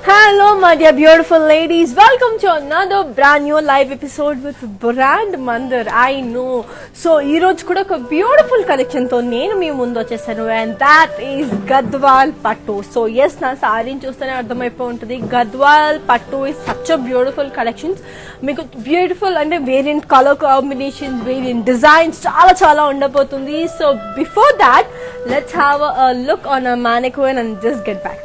Hello my dear beautiful ladies, welcome to another brand new live episode with Brand Mandir. I know. So ee roju kuda oka beautiful collection tho nenu mee mundu vachesanu and that is Gadwal Pattu. So yes, na saree ni chustane ardhamayipo untadi. Gadwal Pattu is such a beautiful collections. Meeku beautiful ante variant color combinations, variant designs chaala undapotundi. So before that, let's have a look on a mannequin and just get back.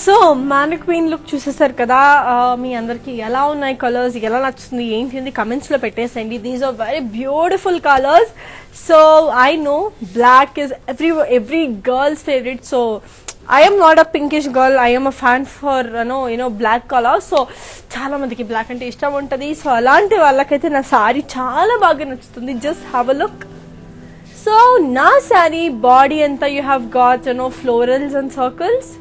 So mannequin look చూసేసారు కదా. మీ అందరికి ఎలా ఉన్నాయి colours, ఎలా నచ్చుతుంది ఏంటి comments లో పెట్టేసండి. These are very beautiful colours. So I know black is every girl's favourite. So I am not a pinkish girl. I am a fan for black color. So చాలా మందికి బ్లాక్ అంటే ఇష్టం ఉంటుంది. సో అలాంటి వాళ్ళకైతే నా సారీ చాలా బాగా నచ్చుతుంది. Just have a look. So నా సారీ బాడీ అంతా you have got florals and circles.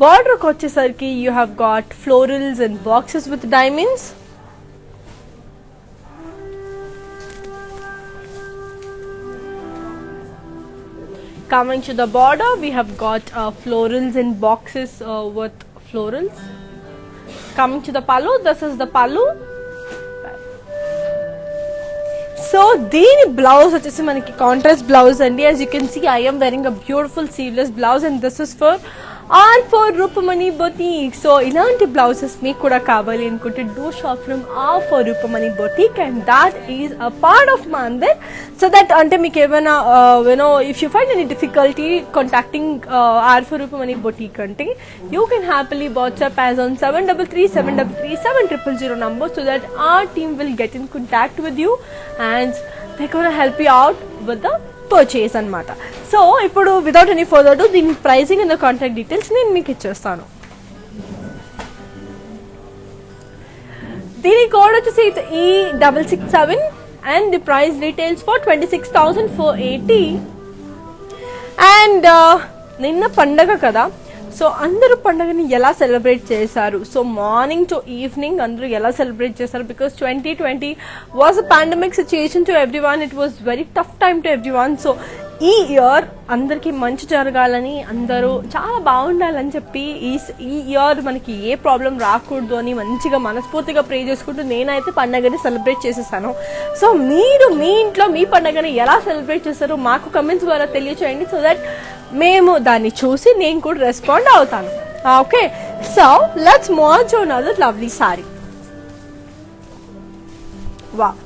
Border kochesarki you have got florals and boxes with diamonds. Coming to the border, we have got florals and boxes with florals. Coming to the pallu, this is the pallu. So దీని blouse వచ్చేసి మనకి contrast blouse అండి. as you can see I am wearing a beautiful sleeveless blouse and this is for Rupamani Boutique. So ఇలాంటి blouses మీకు కూడా కావాలి అనుకుంటే do shop from for Rupamani Boutique and that is a part of Mandir. So that అంటే మీకు ఏమైనా if you find any difficulty contacting for Rupamani Boutique అంటే you can happily WhatsApp as on 7337337000 number so that our team will get in contact with you and they're gonna help you out with the purchase అన్నమాట. So ఇప్పుడు without any further do దీని pricing and contact details నేను మీకు ఇచ్చేస్తాను. దీని code వచ్చేసి E667 and the price details for 26,480. And నిన్న పండగ కదా, సో అందరూ పండుగని ఎలా సెలబ్రేట్ చేశారు, సో మార్నింగ్ టు ఈవినింగ్ అందరూ ఎలా సెలబ్రేట్ చేశారు, because 2020 was a pandemic situation to everyone. It was very tough time to everyone. So ఈ ఇయర్ అందరికీ మంచి జరగాలని, అందరూ చాలా బాగుండాలని చెప్పి ఈ ఇయర్ మనకి ఏ ప్రాబ్లం రాకూడదు అని మంచిగా మనస్ఫూర్తిగా ప్రే చేసుకుంటూ నేనైతే పండుగని సెలబ్రేట్ చేసేసాను. సో మీరు మీ ఇంట్లో మీ పండుగని ఎలా సెలబ్రేట్ చేస్తారో మాకు కమెంట్స్ ద్వారా తెలియచేయండి. సో దట్ మేము దాన్ని చూసి నేను కూడా రెస్పాండ్ అవుతాను. Okay, so let's move on to another lovely sari. Wow,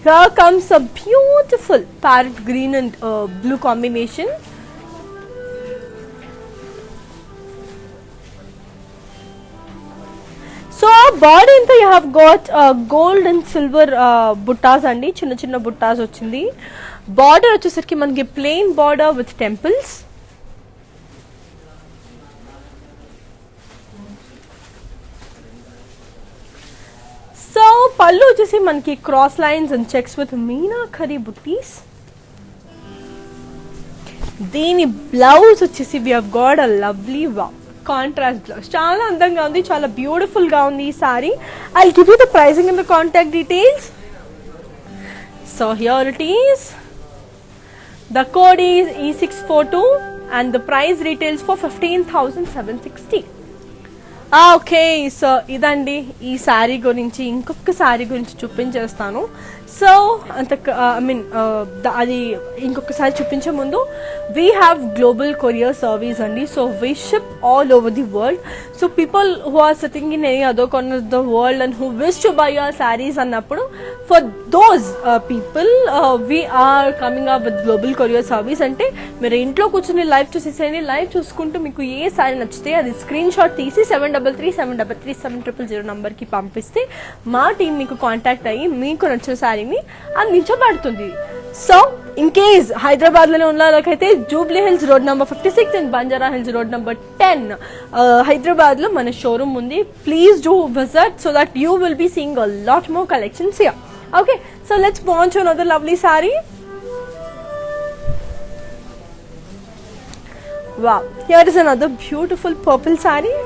here comes a beautiful parrot green and blue combination. So body anta you have got gold and silver buttas andi, chinna chinna buttas ochindi. Border వచ్చేసరికి మనకి plain border with temples. So pallu వచ్చేసి మనకి cross lines and checks with meenakari buttis. దీని blouse వచ్చేసి we have got a lovely contrast blouse చాలా అందంగా ఉంది, చాలా బ్యూటిఫుల్ గా ఉంది ఈ sorry. I give you the pricing in the contact details. So here it is. The code is E642 and the price retails for 15,760. Okay, so ఇదండి ఈ శారీ గురించి. ఇంకొక శారీ గురించి చూపించేస్తాను. సో అంత ఐ మీన్ అది ఇంకొకసారి చూపించే ముందు we have global courier service అండి. So we ship all over the world. So people who are sitting in any other corner of the world and who wish to buy your saris అన్నప్పుడు for those people we are coming up with global courier service. అంటే మీరు ఇంట్లో కూర్చొని live చూసేసేయండి. Live చూసుకుంటూ మీకు ఏ శారీ నచ్చితే అది స్క్రీన్ షాట్ తీసి 7337337000 నంబర్కి పంపిస్తే మా టీం మీకు కాంటాక్ట్ అయ్యి మీకు నచ్చిన శారీని అందించబడుతుంది. సో ఇన్ కేస్ హైదరాబాద్లోనే ఉన్న వాళ్ళకైతే Jubilee Hills road number 56 and Banjara Hills road number 10 హైదరాబాద్లో మన షోరూమ్ ఉంది. Please do visit so that you will be seeing a lot more collections here. Okay, so let's move on to another lovely saree. Wow, here is another beautiful purple saree.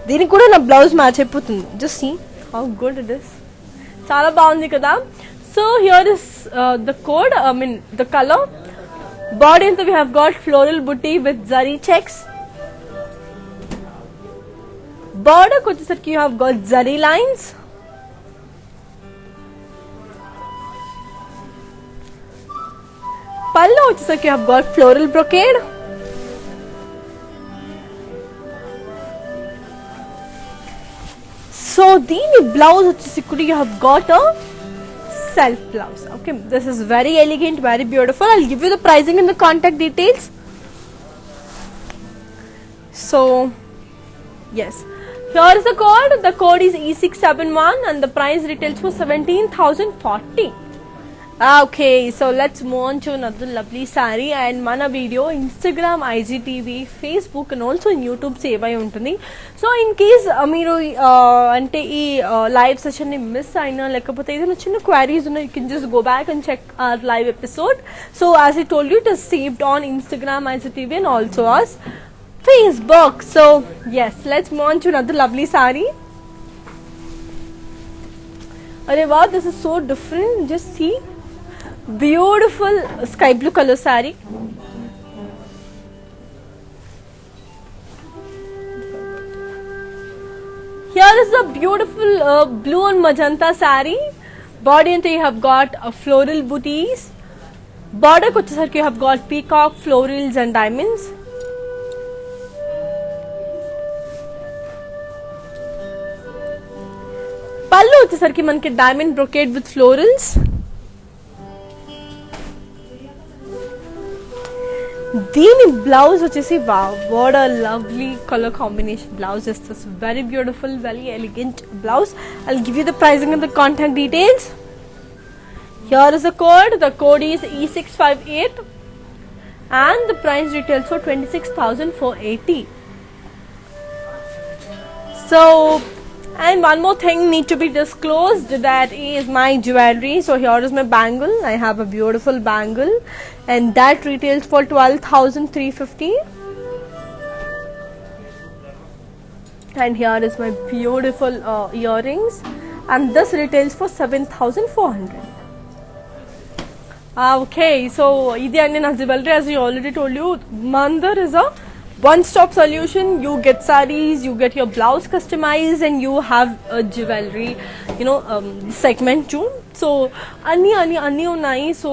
దీనికి కూడా నా blouse match అయిపోతుంది. Just see how good it is. చాలా బాగుంది కదా. So here is the code, I mean the color. Body ante we have got floral booty with zari checks. Border kochesarki you have got zari lines. పళ్ళు వచ్చేసరికి you have got floral brocade. So దీని blouse వచ్చేసి కూడా you have got a self blouse. Okay, this is very elegant, very beautiful. I'll give you the pricing and the contact details. So yes, here is the code. The code is E671 and the price retails for 17,040. Okay, so let's move on to another lovely saree. And mana video Instagram, IGTV, Facebook and also in YouTube save ayi untundi. So in case meeru ante ee live session ni miss aina lekapothe edana chinna queries unna, you can just go back and check our live episode. So as I told you, it is saved on Instagram, IGTV and also us Facebook. So yes, let's move on to another lovely saree. Arey wow, this is so different. Just see, beautiful sky blue color saree. Here is a beautiful blue and magenta saree. Body ante you have got floral booties. Border kochesarki you have got peacock, florals and diamonds. పళ్ళు వచ్చేసరికి మనకి diamond brocade with florals. దీని blouse వచ్చేసి wow, what a lovely colour combination blouse is this. Very beautiful, very elegant blouse. I'll give you the pricing and the contact details. Here is the code. The code is E658 and the price retails for 26,480. So and one more thing need to be disclosed, that is my jewelry. So here is my bangle. I have a beautiful bangle and that retails for 12,350. And here is my beautiful earrings and this retails for 7,400. Okay, so idi andi na jewelry. As I already told you, Mandar is a one-stop solution. You get sarees, you get your blouse customized and you have a jewelry, you know, segment too. So anni unnai. So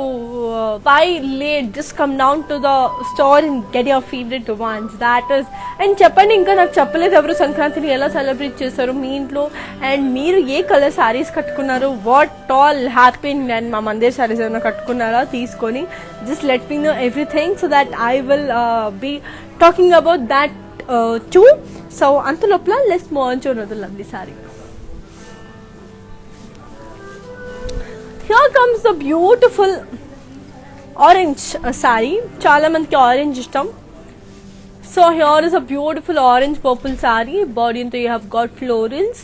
why late? Just come down to the store and get your favorite ones. That is. And చెప్పండి, ఇంకా నాకు చెప్పలేదు ఎవరు సంక్రాంతిని ఎలా celebrate చేశారు మీ ఇంట్లో, and మీరు ఏ కలర్ సారీస్ కట్టుకున్నారు, వాట్ ఆల్ హ్యాపీన్. అండ్ మా మందిర్ సారీస్ ఏమైనా కట్టుకున్నారా తీసుకొని, just let me know everything so that I will be talking about that too. So anta lopla let's move on to another lovely saree. Here comes the beautiful orange saree. Chaala mandiki orange ishtam. So here is a beautiful orange purple saree. Body ante you have got florals.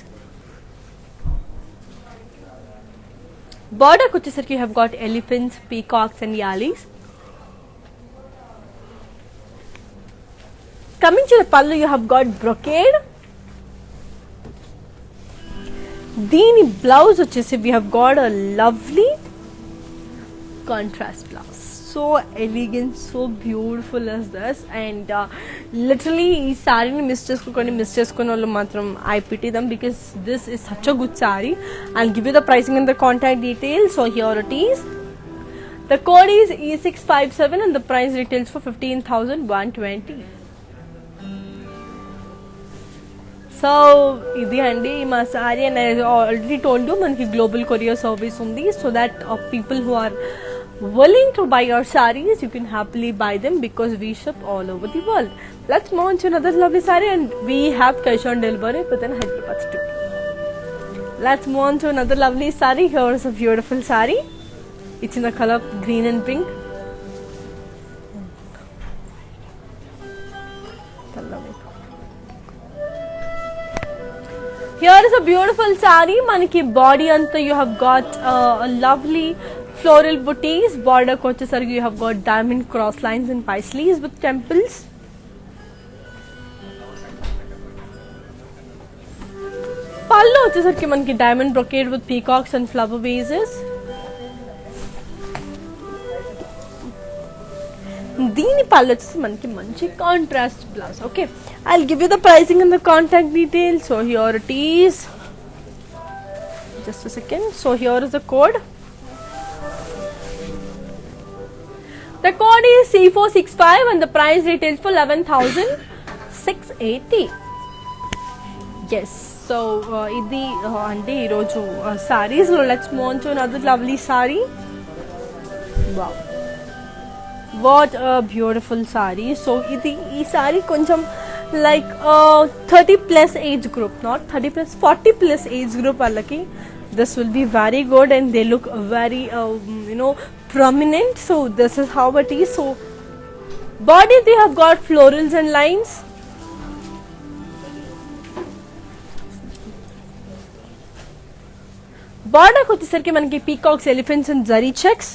Border kochesarki you have got elephants, peacocks and yalis. Coming to the pallu, you have got brocade. దీని blouse వచ్చేసి we have got a lovely contrast blouse. So elegant, so beautiful as this, and literally ఈ సారీని miss చేసుకునే వాళ్ళు మాత్రం I pity them, because this is such a good saree. I'll give you the pricing and the contact details. So here it is. The code is E657 and the price retails for 15,120. So ఇది అండి మా sari, and I already told you మనకి global courier service ఉంది. So that people who are willing to buy our sarees, you can happily buy them, because we ship all over the world. Let's move on to another lovely saree, and we have cash on delivery within Hyderabad too. Let's move on to another lovely saree. Here is a beautiful saree. It's in the color green and pink. Here is a beautiful saree. Manaki body anta you have got a lovely floral booties. Border kochesariki you have got diamond cross lines and paisleys with temples. Pallu vachesariki manaki diamond brocade with peacocks and flower vases. దీని పళ్ళు వచ్చేసి మనకి మంచి contrast blouse. Okay, I'll give you the pricing and the contact details. So here it is. Just a second. So here is the code. The code is C465 and the price retails for 11,680. Yes. So ఇది అంటే ఈరోజు sarees లో let's move on to another lovely saree. Wow. What a beautiful saree. So ఈ saree కొంచెం like 30 plus age group, not 30 plus, 40 plus age group వాళ్ళకి this will be very good, and they look very prominent. So this is how it is. So body they have got florals and lines. Border వచ్చేసరికి మనకి peacocks, elephants and zari checks.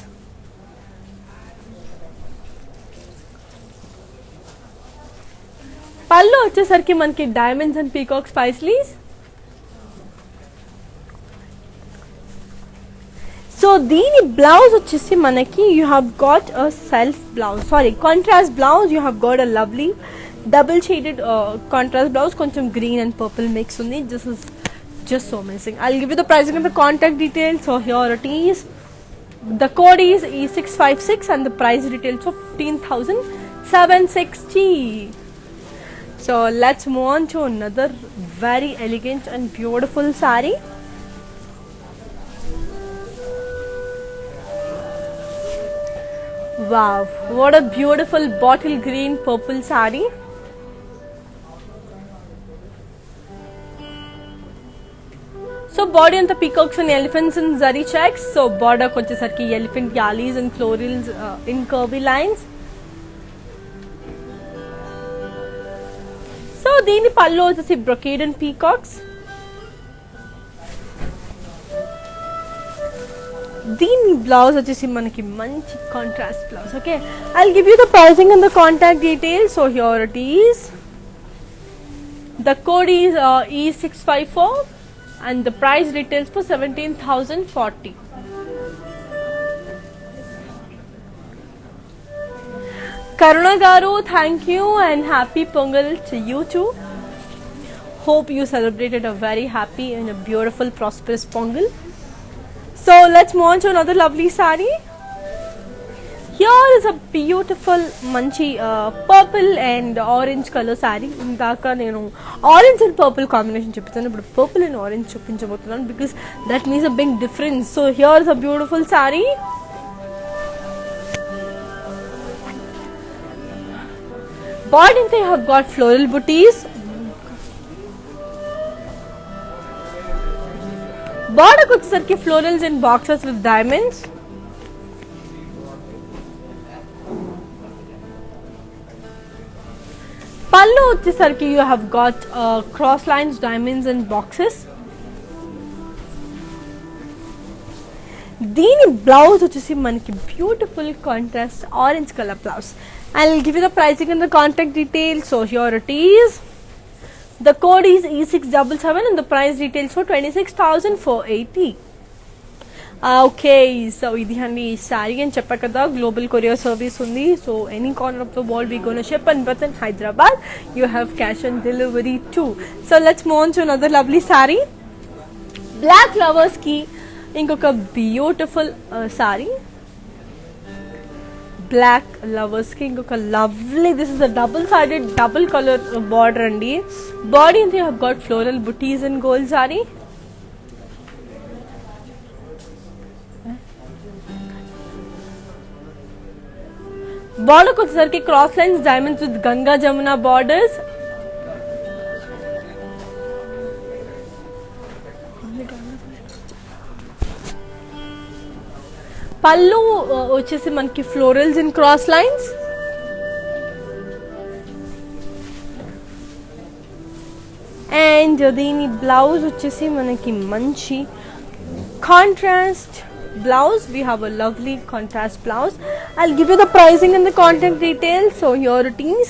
పళ్ళు వచ్చేసరికి మనకి diamonds and peacocks పైస్లీస్. So దీని blouse వచ్చేసి మనకి you have got a self blouse, sorry contrast blouse. You have got a lovely double shaded contrast blouse, కొంచెం green and purple mix ఉంది. This is just so amazing. I'll give you the pricing and the contact details. So here it is. The code is E656 and the price retails for 15,760. So let's move on to another very elegant and beautiful saree. Wow, what a beautiful bottle green purple saree. So body and the peacocks and elephants and zari checks. So border kochesarki elephant yalis and florals in curvy lines. So దీని పళ్ళు వచ్చేసి brocade and peacocks. దీని blouse వచ్చేసి మనకి మంచి contrast blouse. Okay, I'll give you the pricing and the contact details. So here it is. The code is E654 and the price retails for 17,040. Karuna garu, thank you and happy Pongal to you too. Hope you celebrated a very happy and a beautiful prosperous Pongal. So let's move on to another lovely saree. Here is a beautiful manchi purple and orange color saree. Indaka nenu orange and purple combination chuppistanu, but purple and orange chuppinchabothunanu because that means a big difference. So here is a beautiful saree. Body they have got floral booties. Border వచ్చేసరికి florals in boxes with diamonds. పళ్ళు వచ్చేసరికి you have got cross lines, diamonds and boxes. దీని blouse వచ్చేసి మనకి beautiful contrast orange colour blouse. I'll give you the pricing and the contact details. So here it is. The code is E677 and the price details for 26,480. Okay, so ఇది అండి ఈ sorry అని చెప్పా కదా, global courier service ఉంది. So any corner of the world we gonna ship, and but in Hyderabad you have cash on delivery too. So let's move on to another lovely sari. Black flowers కి ఇంకొక beautiful sari. Black lovers కి ఇంకొక lovely, this is a double sided double colour border అండి. Body అంతా you have got floral buttis and gold sari. బార్డర్కి వచ్చేసరికి cross lines diamonds with Ganga Jamuna borders. పళ్ళు వచ్చేసి మనకి florals in cross lines. And దీని బ్లౌజ్ వచ్చేసి మనకి మంచి contrast blouse. We have a lovely contrast blouse. I'll give you the pricing and the contact details. So here it is.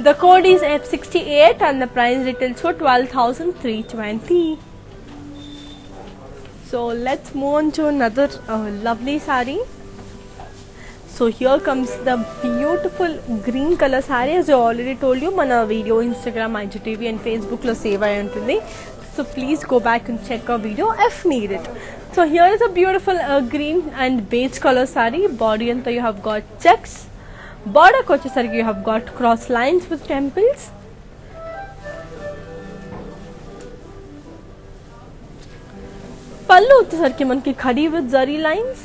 The code is F68 and the price retails for 12,320. So let's move on to another lovely saree. So here comes the beautiful green color saree. As I already told you, mana video Instagram, IGTV and Facebook lo save ayi untundi. So please go back and check our video if needed. So here is a beautiful green and beige color saree. Body anta you have got checks. Border ko vachesariki you have got cross lines with temples. Pallu vachesariki manki khadi with zari lines.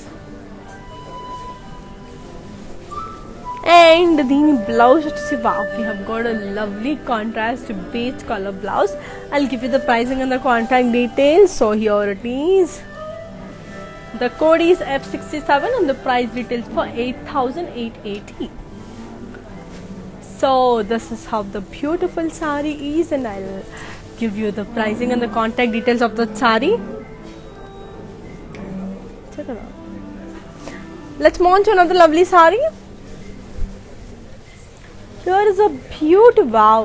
And the blouse, wow, we have got a lovely contrast beige color blouse. I'll give you the pricing and the contact details. So here it is. The code is F67 and the price retails for 8,880. So this is how the beautiful saree is, and I'll give you the pricing and the contact details of the saree. Let's move on to another lovely saree. Here is a beautiful, wow,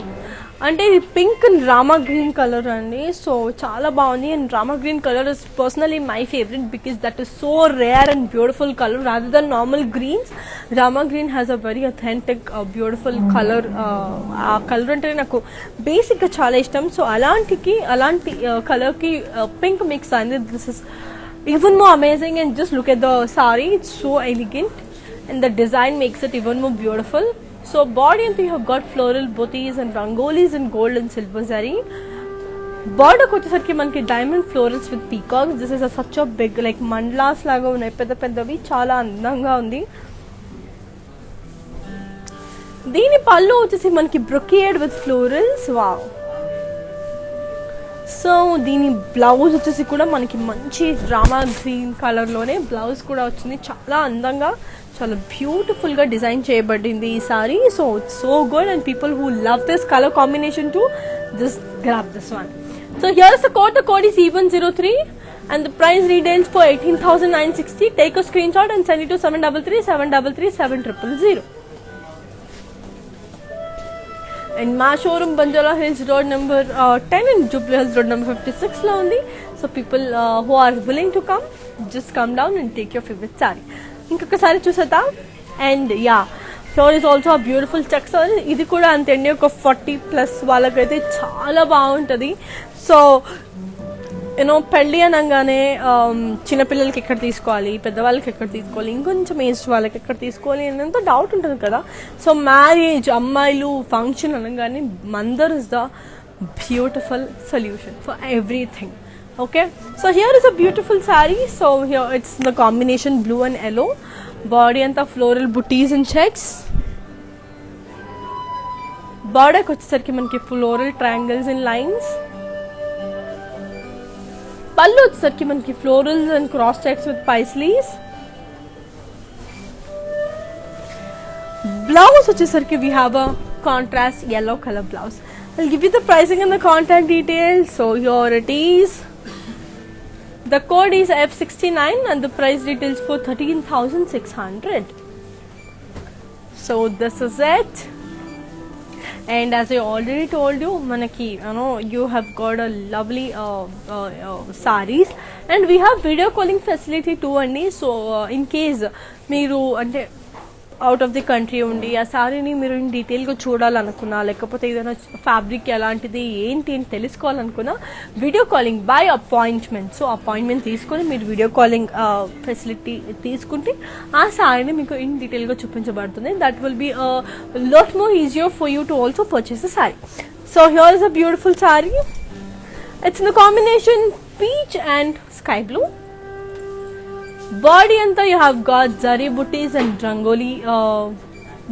అంటే ఇది pink and Rama green colour అండి. So చాలా బాగుంది. And Rama green colour is personally my favourite because that is so rare and beautiful colour rather than normal greens. Rama green has a very authentic beautiful colour. ఆ colour అంటే నాకు బేసిక్గా చాలా ఇష్టం. So అలాంటి కలర్కి పింక్ మిక్స్ అయింది. This is even more amazing, and just look at the saree, it's so elegant and the design makes it even more beautiful. So body and you have got floral booties and rangolis in gold and silver zari. Border kochesariki manki diamond florals with peacocks. This is such a big like mandalas laga unnai pedda peddavi, chaala andanga undi. Deeni pallu vachesi manki brocade with florals. Wow. So దీని blouse వచ్చేసి కూడా మనకి మంచి drama green కలర్లోనే blouse కూడా వచ్చింది. చాలా అందంగా, చాలా బ్యూటిఫుల్గా డిజైన్ చేయబడింది ఈ sorry. So it's so good and people who love this colour combination to just grab this one. So here is the code. The code is E103 and the price retails for 18,960. Take a screenshot and send it to 733-733-7000. And my showroom Banjara Hills Road number 10 and Jubilee Hills Road number 56 lo undi. So people who are willing to come, just come down and take your favorite saree. Inkoka saree chusata. And yeah, here is also a beautiful check saree. Idi kuda antende oka 40+ వాళ్ళకైతే చాలా బాగుంటది. So you know పెళ్ళి అనగానే చిన్నపిల్లలకి ఎక్కడ తీసుకోవాలి, పెద్దవాళ్ళకి ఎక్కడ తీసుకోవాలి, ఇంకొంచెం ఏజ్ వాళ్ళకి ఎక్కడ తీసుకోవాలి అనేంత డౌట్ ఉంటుంది కదా. సో మ్యారేజ్, అమ్మాయిలు, ఫంక్షన్ అనగానే మందర్ is the beautiful solution for everything. Okay, so here is a beautiful sari. So here it's the combination blue and yellow. Body అంతా ఫ్లోరల్ బుటీస్ అండ్ చెక్స్. బార్డర్కి వచ్చేసరికి మనకి ఫ్లోరల్ ట్రయాంగిల్స్ అండ్ లైన్స్. పళ్ళు వచ్చేసరికి మనకి florals and cross checks with paisleys. Blouse వచ్చేసరికి we have a contrast yellow color blouse. I'll give you the pricing and the contact details. So here it is. The code is F69 and the price retails for 13,600. So this is it. And as I already told you, manaki you have got a lovely sarees, and we have video calling facility too andi. So in case మీరు అంటే out of the country ఉండి ఆ సారీని మీరు in డీటెయిల్గా చూడాలనుకున్నా, లేకపోతే ఏదైనా fabric ఎలాంటిది ఏంటి అని తెలుసుకోవాలనుకున్నా, video calling by appointment. So appointment తీసుకొని మీరు వీడియో కాలింగ్ ఫెసిలిటీ తీసుకుంటే ఆ సారీని మీకు ఇన్ డీటెయిల్గా చూపించబడుతుంది. That will be lot more easier for you to also purchase the sari. So here is a beautiful sari. It's in the combination peach and sky blue. Body anta you have got zari booties and rangoli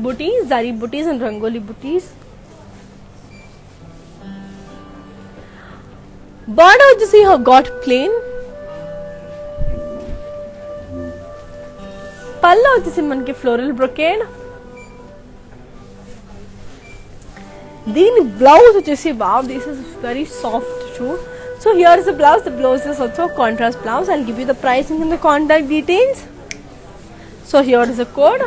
booties, zari booties and rangoli booties. Border వచ్చేసి you have got plain. Palla వచ్చేసి మనకి floral brocade. దీని blouse వచ్చేసి wow, this is very soft too. So here is the blouse. The blouse is also a contrast blouse. I'll give you the pricing and the contact details. So here is the code.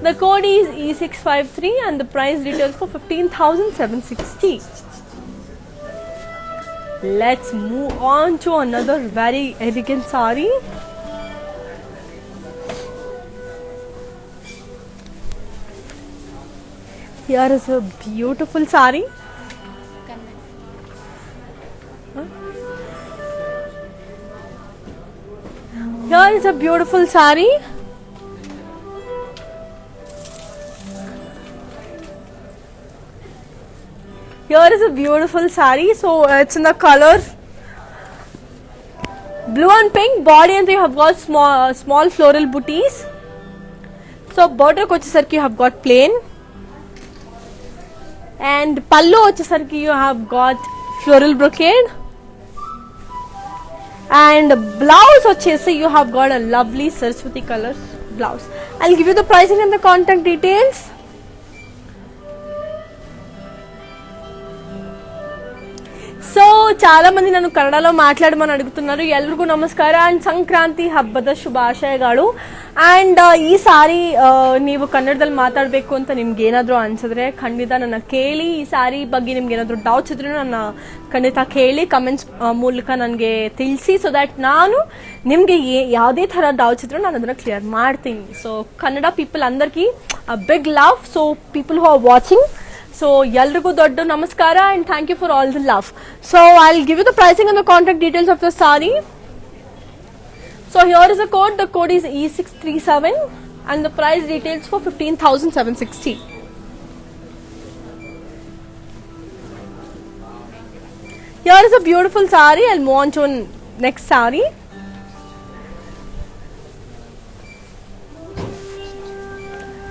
The code is E653 and the price details for 15,760. Let's move on to another very elegant saree. Here is a beautiful saree. Here is a beautiful saree. Here is a beautiful saree. So it's in the color blue and pink. Body and you have got small floral booties. So border vachesariki you have got plain, and pallu vachesariki you have got floral brocade. And blouse vachesi you have got a lovely Saraswati color blouse. I'll give you the pricing and the contact details. So చాలా మంది నన్ను కన్నడలో మాట్లాడమని అడుగుతున్నారు. ఎల్లరిಗೂ ನಮಸ್ಕಾರ and సంక్రాಂತಿ ಹಬ್ಬದ ಶುಭಾಶಯಗಳು. And ಈ ಸಾರಿ ನೀವು ಕನ್ನಡದಲ್ಲಿ ಮಾತಾಡಬೇಕು ಅಂತ ನಿಮ್ಗೆ ಏನಾದರೂ ಅನ್ಸಿದ್ರೆ ಖಂಡಿತ ನನ್ನ ಕೇಳಿ. ಈ ಸಾರಿ ಬಗ್ಗೆ ನಿಮ್ಗೆ ಏನಾದರೂ ಡೌಟ್ಸ್ ಇದ್ರೆ ನನ್ನ ಖಂಡಿತ ಕೇಳಿ, ಕಮೆಂಟ್ಸ್ ಮೂಲಕ ನನಗೆ ತಿಳಿಸಿ. ಸೊ ದ್ಯಾಟ್ ನಾನು ನಿಮಗೆ ಯಾವುದೇ ಥರ ಡೌಟ್ಸ್ ಇದ್ರೂ ನಾನು ಅದನ್ನು ಕ್ಲಿಯರ್ ಮಾಡ್ತೀನಿ. ಸೊ ಕನ್ನಡ ಪೀಪಲ್ అందరికీ big love. So people who are watching, so ಎಲ್ರಿಗೂ ದೊಡ್ಡ ನಮಸ್ಕಾರ and thank you for all the love. So I'll give you the pricing and the contact details of the saree. So here is the code. The code is E637 and the price details for 15,760. Here is a beautiful saree. I'll move on to next saree.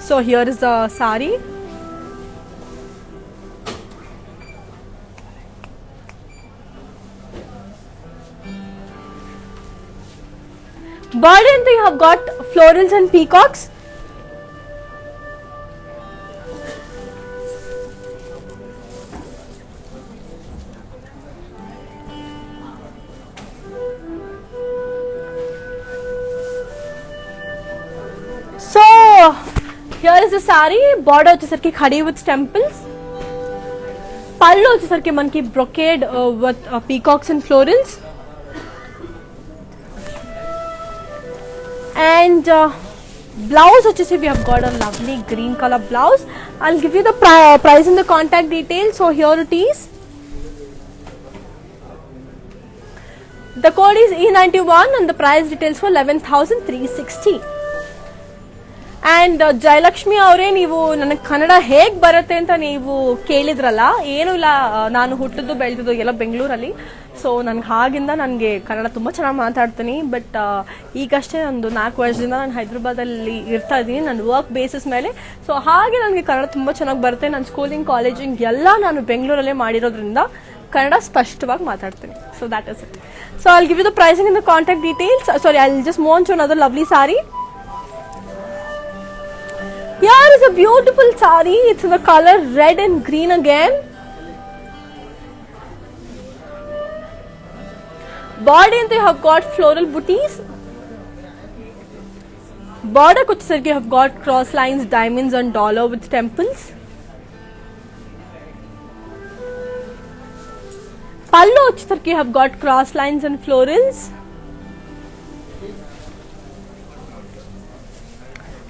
So here is the saree. Body and you have got florals and peacocks. So here is the saree. Border వచ్చేసరికి khadi with temples. పళ్ళు వచ్చేసరికి మనకి brocade with peacocks and florals. And blouse వచ్చేసి we have got a lovely green color blouse. I'll give you the price and the contact details. So here it is. The code is E91 and the price details for 11,360. And Jayalakshmi ಅವರೇ, ನೀವು ನನಗೆ ಕನ್ನಡ ಹೇಗೆ ಬರುತ್ತೆ ಅಂತ ನೀವು ಕೇಳಿದ್ರಲ್ಲ. ಏನು ಇಲ್ಲ, ನಾನು ಹುಟ್ಟಿದ್ದು ಬೆಳೆದಿದ್ದು ಎಲ್ಲ ಬೆಂಗಳೂರಲ್ಲಿ. ಸೊ ನನಗೆ ಕನ್ನಡ ತುಂಬ ಚೆನ್ನಾಗಿ ಮಾತಾಡ್ತೀನಿ. ಬಟ್ ಈಗಷ್ಟೇ ಒಂದು 4 ವರ್ಷದಿಂದ ನಾನು ಹೈದ್ರಾಬಾದಲ್ಲಿ ಇರ್ತಾ ಇದ್ದೀನಿ ನನ್ನ ವರ್ಕ್ ಬೇಸಿಸ್ ಮೇಲೆ. ಸೊ ಹಾಗೆ ನನಗೆ ಕನ್ನಡ ತುಂಬ ಚೆನ್ನಾಗಿ ಬರುತ್ತೆ. ನಾನು ಸ್ಕೂಲಿಂಗ್ ಕಾಲೇಜಿಂಗ್ ಎಲ್ಲ ನಾನು ಬೆಂಗಳೂರಲ್ಲೇ ಮಾಡಿರೋದ್ರಿಂದ ಕನ್ನಡ ಸ್ಪಷ್ಟವಾಗಿ ಮಾತಾಡ್ತೀನಿ. So that is it. So I'll give you the pricing in the contact details. Sorry, I'll just move on to another lovely sari. Here is a beautiful saree. It's in the color red and green again. Body and they have got floral booties. Border వచ్చేసరికి you have got cross lines, diamonds and dollar with temples. Pallu వచ్చేసరికి you have got cross lines and florals.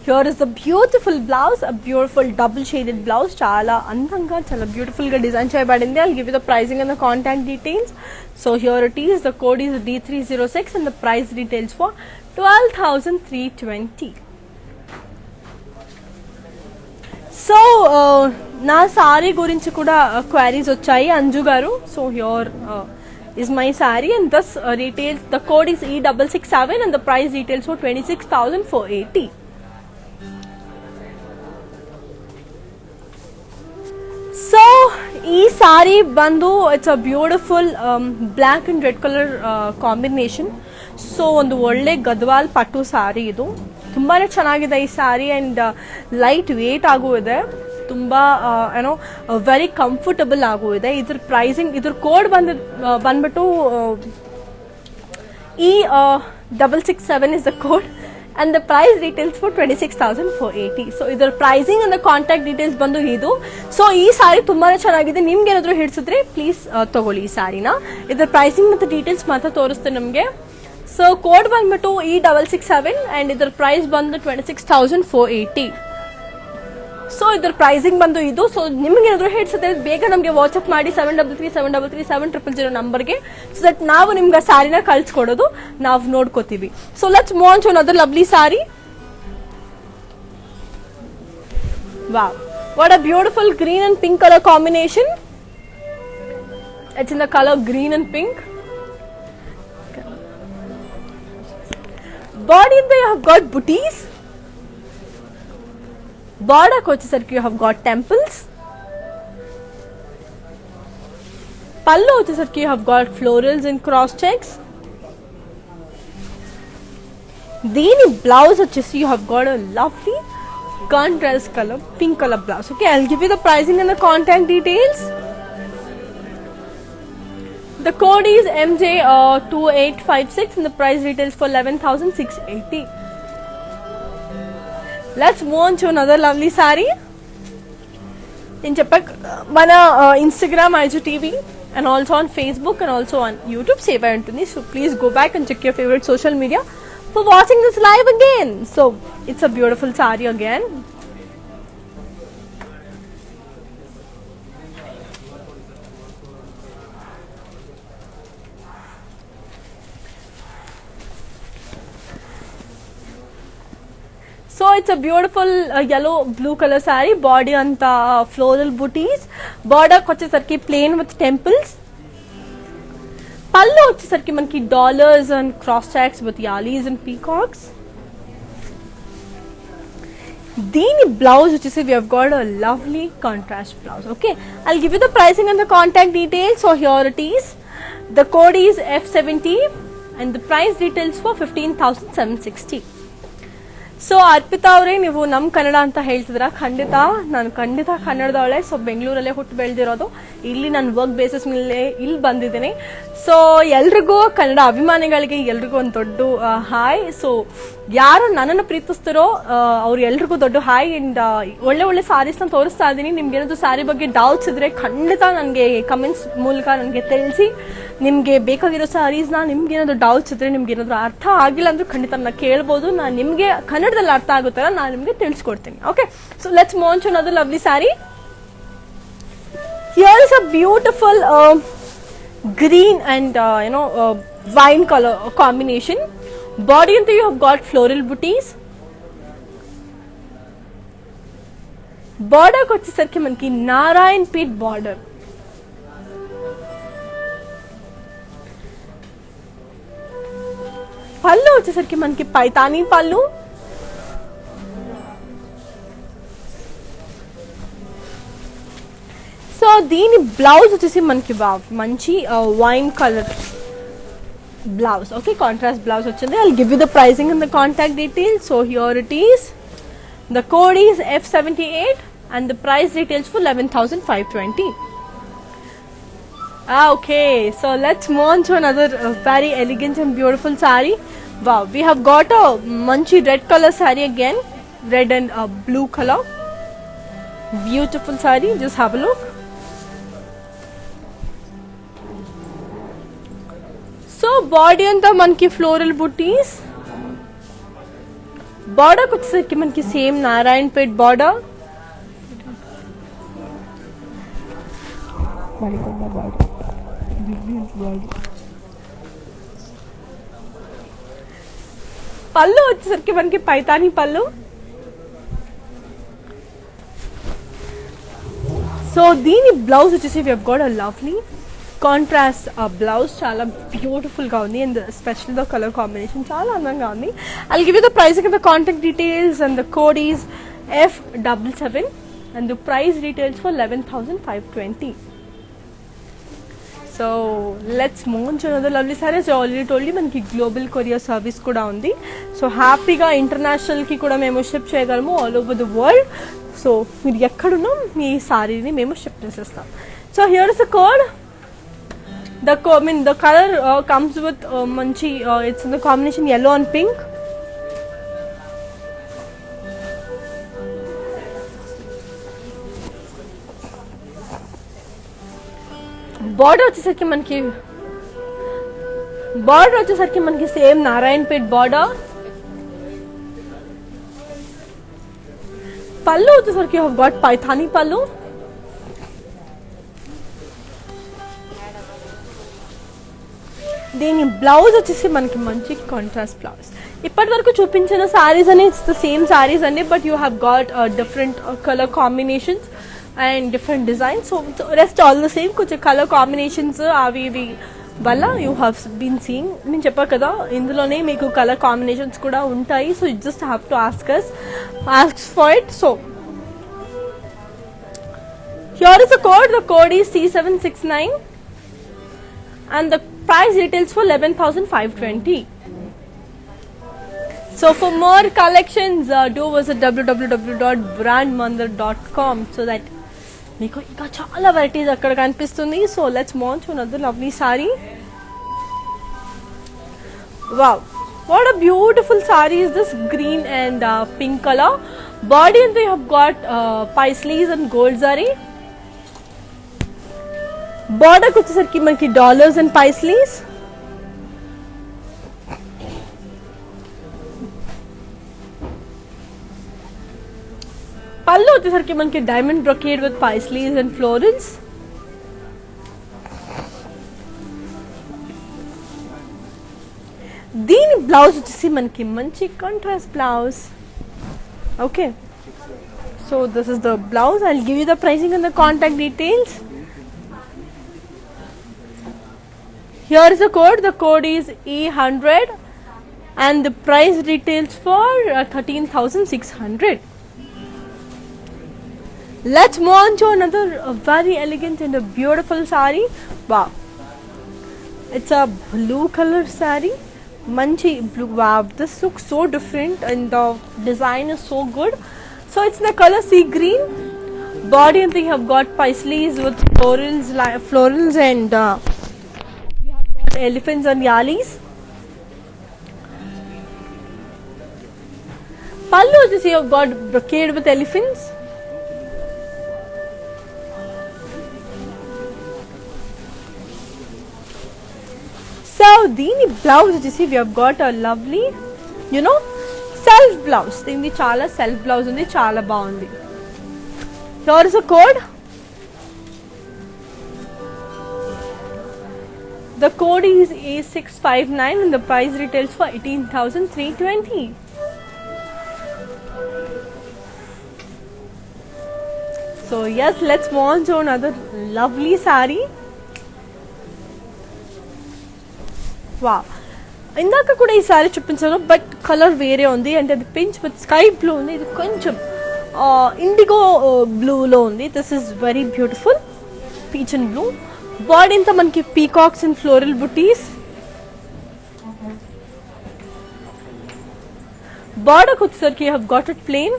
Here is the beautiful blouse, a beautiful double shaded blouse. Chala andanga, chala beautiful ga design cheyabadindi. I'll give you the pricing and the contact details. So here it is. The code is D306 and the price details for 12,320. So na saree gurinchi kuda queries vachayi Anju garu. So here is my saree and thus retails. The code is E667 and the price details for 26,480. So ee saree bandu, it's a beautiful black and red color combination. So ಒಂದು ಒಳ್ಳೆ ಗದ್ವಾಲ್ ಪಟ್ಟು ಸಾರಿ ಇದು ತುಂಬಾನೇ ಚೆನ್ನಾಗಿದೆ ಈ ಸಾರಿ and light weight ಆಗೂ ಇದೆ ತುಂಬಾ ಏನೋ ವೆರಿ ಕಂಫರ್ಟಬಲ್ ಆಗೂ ಇದೆ ಇದ್ರ ಪ್ರೈಸಿಂಗ್ ಇದ್ರ ಕೋಡ್ ಬಂದ್ಬಿಟ್ಟು E667 is the code and the price details for 26,480. So ಇದರ pricing and the contact details ಬಂದು ಇದು. ಸೊ ಈ ಸಾರಿ ತುಂಬಾನೇ ಚೆನ್ನಾಗಿದೆ. ನಿಮ್ಗೆ ಏನಾದರೂ ಹಿಡಿಸಿದ್ರೆ ಪ್ಲೀಸ್ ತಗೊಳ್ಳಿ ಈ ಸಾರಿನ. ಇದರ pricing ಮತ್ತು ಡೀಟೇಲ್ಸ್ ಮಾತ್ರ ತೋರಿಸ್ತೀನಿ ನಿಮಗೆ. ಸೊ ಕೋಡ್ ಬಂದ್ಬಿಟ್ಟು E667 and ಇದರ ಪ್ರೈಸ್ ಬಂದು 26,480. ಸೊ ಇದರ ಪ್ರೈಸಿಂಗ್ ಬಂದು ಇದು. ಸೊ ನಿಮ್ಗೆ ಏನಾದರೂ ಹಿಡಿಸಿದ್ರೆ ಬೇಗ ನಮಗೆ ವಾಟ್ಸ್ಆಪ್ ಮಾಡಿ 7337337000 ನಂಬರ್ಗೆ, ಸೊ ದಟ್ ನಾವು ನಿಮ್ಗೆ ಸಾರಿನ ಕಳ್ಸಿಕೊಡೋದು ನಾವು ನೋಡ್ಕೋತೀವಿ. So let's move on to another lovely sari. Wow, what a beautiful green and pink colour combination. It's in the colour green and pink. Body ಇಂದ you have got butis. Border వచ్చేసరికి you have got temples. Pallu వచ్చేసరికి you have got florals and cross checks. దీని blouse వచ్చేసి you have got a lovely contrast color pink color blouse. Okay, I'll give you the pricing and the contact details. The code is MJ2856 and the price retails for 11,680. Let's move on to another lovely saree. In Japak, mana Instagram, IGTV, and also on Facebook and also on YouTube. Save Anthony. So please go back and check your favorite social media for watching this live again. So it's a beautiful saree again. So it's a beautiful yellow blue color saree. Body anta floral booties. Border వచ్చేసరికి plain with temples. Pallu వచ్చేసరికి మనకి dollars and cross checks with yalis and peacocks. దీని blouse వచ్చేసి we have got a lovely contrast blouse. Okay, I'll give you the pricing and the contact details. So here it is. The code is F70 and the price details for 15,760. So Arpita ಅವರೇ, ನೀವು ನಮ್ಮ ಕನ್ನಡ ಅಂತ ಹೇಳ್ತಿದ್ರ. ನಾನು ಖಂಡಿತ ಕನ್ನಡದವಳೆ. So ಬೆಂಗಳೂರಲ್ಲೇ ಹುಟ್ಟು ಬೆಳೆದಿರೋದು, ಇಲ್ಲಿ ನಾನು work basis ಮೇಲೆ ಇಲ್ಲಿ ಬಂದಿದ್ದೀನಿ. ಸೊ ಎಲ್ರಿಗೂ ಕನ್ನಡ ಅಭಿಮಾನಿಗಳಿಗೆ ಎಲ್ರಿಗೂ ಒಂದು ದೊಡ್ಡ ಹಾಯ್. ಸೊ ಯಾರು ನನ್ನನ್ನು ಪ್ರೀತಿಸ್ತಾರೋ ಅವ್ರು ಎಲ್ರಿಗೂ ದೊಡ್ಡ ಹಾಯ್. ಅಂಡ್ ಒಳ್ಳೆ ಒಳ್ಳೆ ಸಾರೀಸ್ನ ತೋರಿಸ್ತಾ ಇದ್ದೀನಿ. ನಿಮ್ಗೆ ಏನಾದ್ರು ಸಾರಿ ಬಗ್ಗೆ ಡೌಟ್ಸ್ ಇದ್ರೆ ಖಂಡಿತ ನನಗೆ ಕಮೆಂಟ್ಸ್ ಮೂಲಕ ನನಗೆ ತಿಳಿಸಿ. ನಿಮಗೆ ಬೇಕಾಗಿರೋ ಸಾರೀಸ್ನ, ನಿಮ್ಗೆ ಏನಾದ್ರು ಡೌಟ್ಸ್ ಇದ್ರೆ, ನಿಮ್ಗೆ ಏನಾದ್ರು ಅರ್ಥ ಆಗಿಲ್ಲ ಅಂದ್ರೆ ಖಂಡಿತ ನನ್ನ ಕೇಳ್ಬೋದು. ನಾನು ನಿಮಗೆ ಕನ್ನಡದಲ್ಲಿ ಅರ್ಥ ಆಗುತ್ತಲ್ಲ ನಾನು ನಿಮಗೆ ತಿಳಿಸ್ಕೊಡ್ತೀನಿ. Okay, so let's move on to another lovely saree. Here is a beautiful green and wine color combination. Body into you have got floral booties. Border వచ్చేసరికి మనకి నారాయణ్ పీట్ బార్డర్. పళ్ళు వచ్చేసరికి మనకి పైతానీ పళ్ళు. సో దీని బ్లౌజ్ వచ్చేసి మనకి మంచి wine colour blouse. Okay, contrast blouse వచ్చింది. I'll give you the pricing and the contact details. So here it is. The code is F78 and the price details for 11,520. Okay, so let's move on to another very elegant and beautiful saree. Wow, we have got a manchi red color saree again, red and blue color. Beautiful saree, just have a look. So body anta manki floral booties. Border వచ్చేసరికి మనకి same Narayanpet border. పళ్ళు వచ్చేసరికి మనకి పైతాని పళ్ళు. So దీని blouse వచ్చేసి we have got a lovely contrast blouse, చాలా beautiful గా ఉంది and special the colour combination చాలా అందంగా ఉంది. I'll give you the pricing and the contact details and the code is F77 and the price retails for 11,520. So let's move on to another lovely saree. So I already told you మనకి global courier service కూడా ఉంది. So హ్యాపీగా ఇంటర్నేషనల్కి కూడా మేము ship చేయగలము all over the world. So మీరు ఎక్కడున్నా మీ సారీని మేము షిప్ చేసేస్తాం. So here is the code. The color comes with manchi, it's in the combination yellow and pink. Border వచ్చేసరికి మనకి సేమ్ నారాయణపేట్ బార్డర్. పళ్ళు వచ్చేసరికి హావ్ గాట్ పైథానీ పళ్ళు. దీని బ్లౌజ్ వచ్చేసి మనకి మంచి కాంట్రాస్ట్ బ్లౌజ్. ఇప్పటి వరకు చూపించిన సారీస్ అని ఇట్స్ ద సేమ్ సారీస్ అండి, but you have got different colour combinations and different designs. So rest all the same, కొంచెం కలర్ కాంబినేషన్స్ అవి ఇవి వల్ల యూ హ్యావ్ బీన్ సీయింగ్. నేను చెప్పాను కదా ఇందులోనే మీకు కలర్ కాంబినేషన్స్ కూడా ఉంటాయి. So you just have to ask for it. So here is the code. The code is C769 and the price retails for 11,520. So for more collections, do visit www.brandmandar.com so that మీకు ఇంకా చాలా varieties అక్కడ కనిపిస్తుంది. So let's move on to another lovely sari. Wow, what a beautiful sari is this, green and pink colour. Body అంతా you have got paisleys and gold sari. బార్డర్కి వచ్చేసరికి మనకి dollars and paisleys. పళ్ళు వచ్చేసరికి మనకి diamond brocade with paisleys and florals. దీని blouse వచ్చేసి మనకి మంచి contrast blouse. Okay, so this is the blouse. I will give you the pricing and the contact details. Here is the code. The code is E100 and the price retails for 13,600. Let's move on to another very elegant and a beautiful saree. Wow, it's a blue color saree. Manchi blue. Wow, this looks so different and the design is so good. So it's the color sea green. Body and thing have got paisleys with florals and elephants and yalis. Pallu వచ్చేసి you have got brocade with elephants. So దీని blouse వచ్చేసి we have got a lovely self blouse. దీనికి చాలా self blouse ఉంది, చాలా బాగుంది. Here is a code. The code is A659 and the price retails for 18,320. So yes, let's move on to another lovely saree. Wow, ఇందాక కూడా ఈ sorry చూపించాను, but colour వేరే ఉంది. అంటే అది పించ్ విత్ స్కై బ్లూ ఉంది. ఇది కొంచెం ఇండిగో బ్లూలో ఉంది. This is very beautiful, peach and blue. Body అంతా మనకి పీకాక్స్ అండ్ ఫ్లోరల్ బుటీస్. బార్డర్కి వచ్చేసరికి you have got it plain.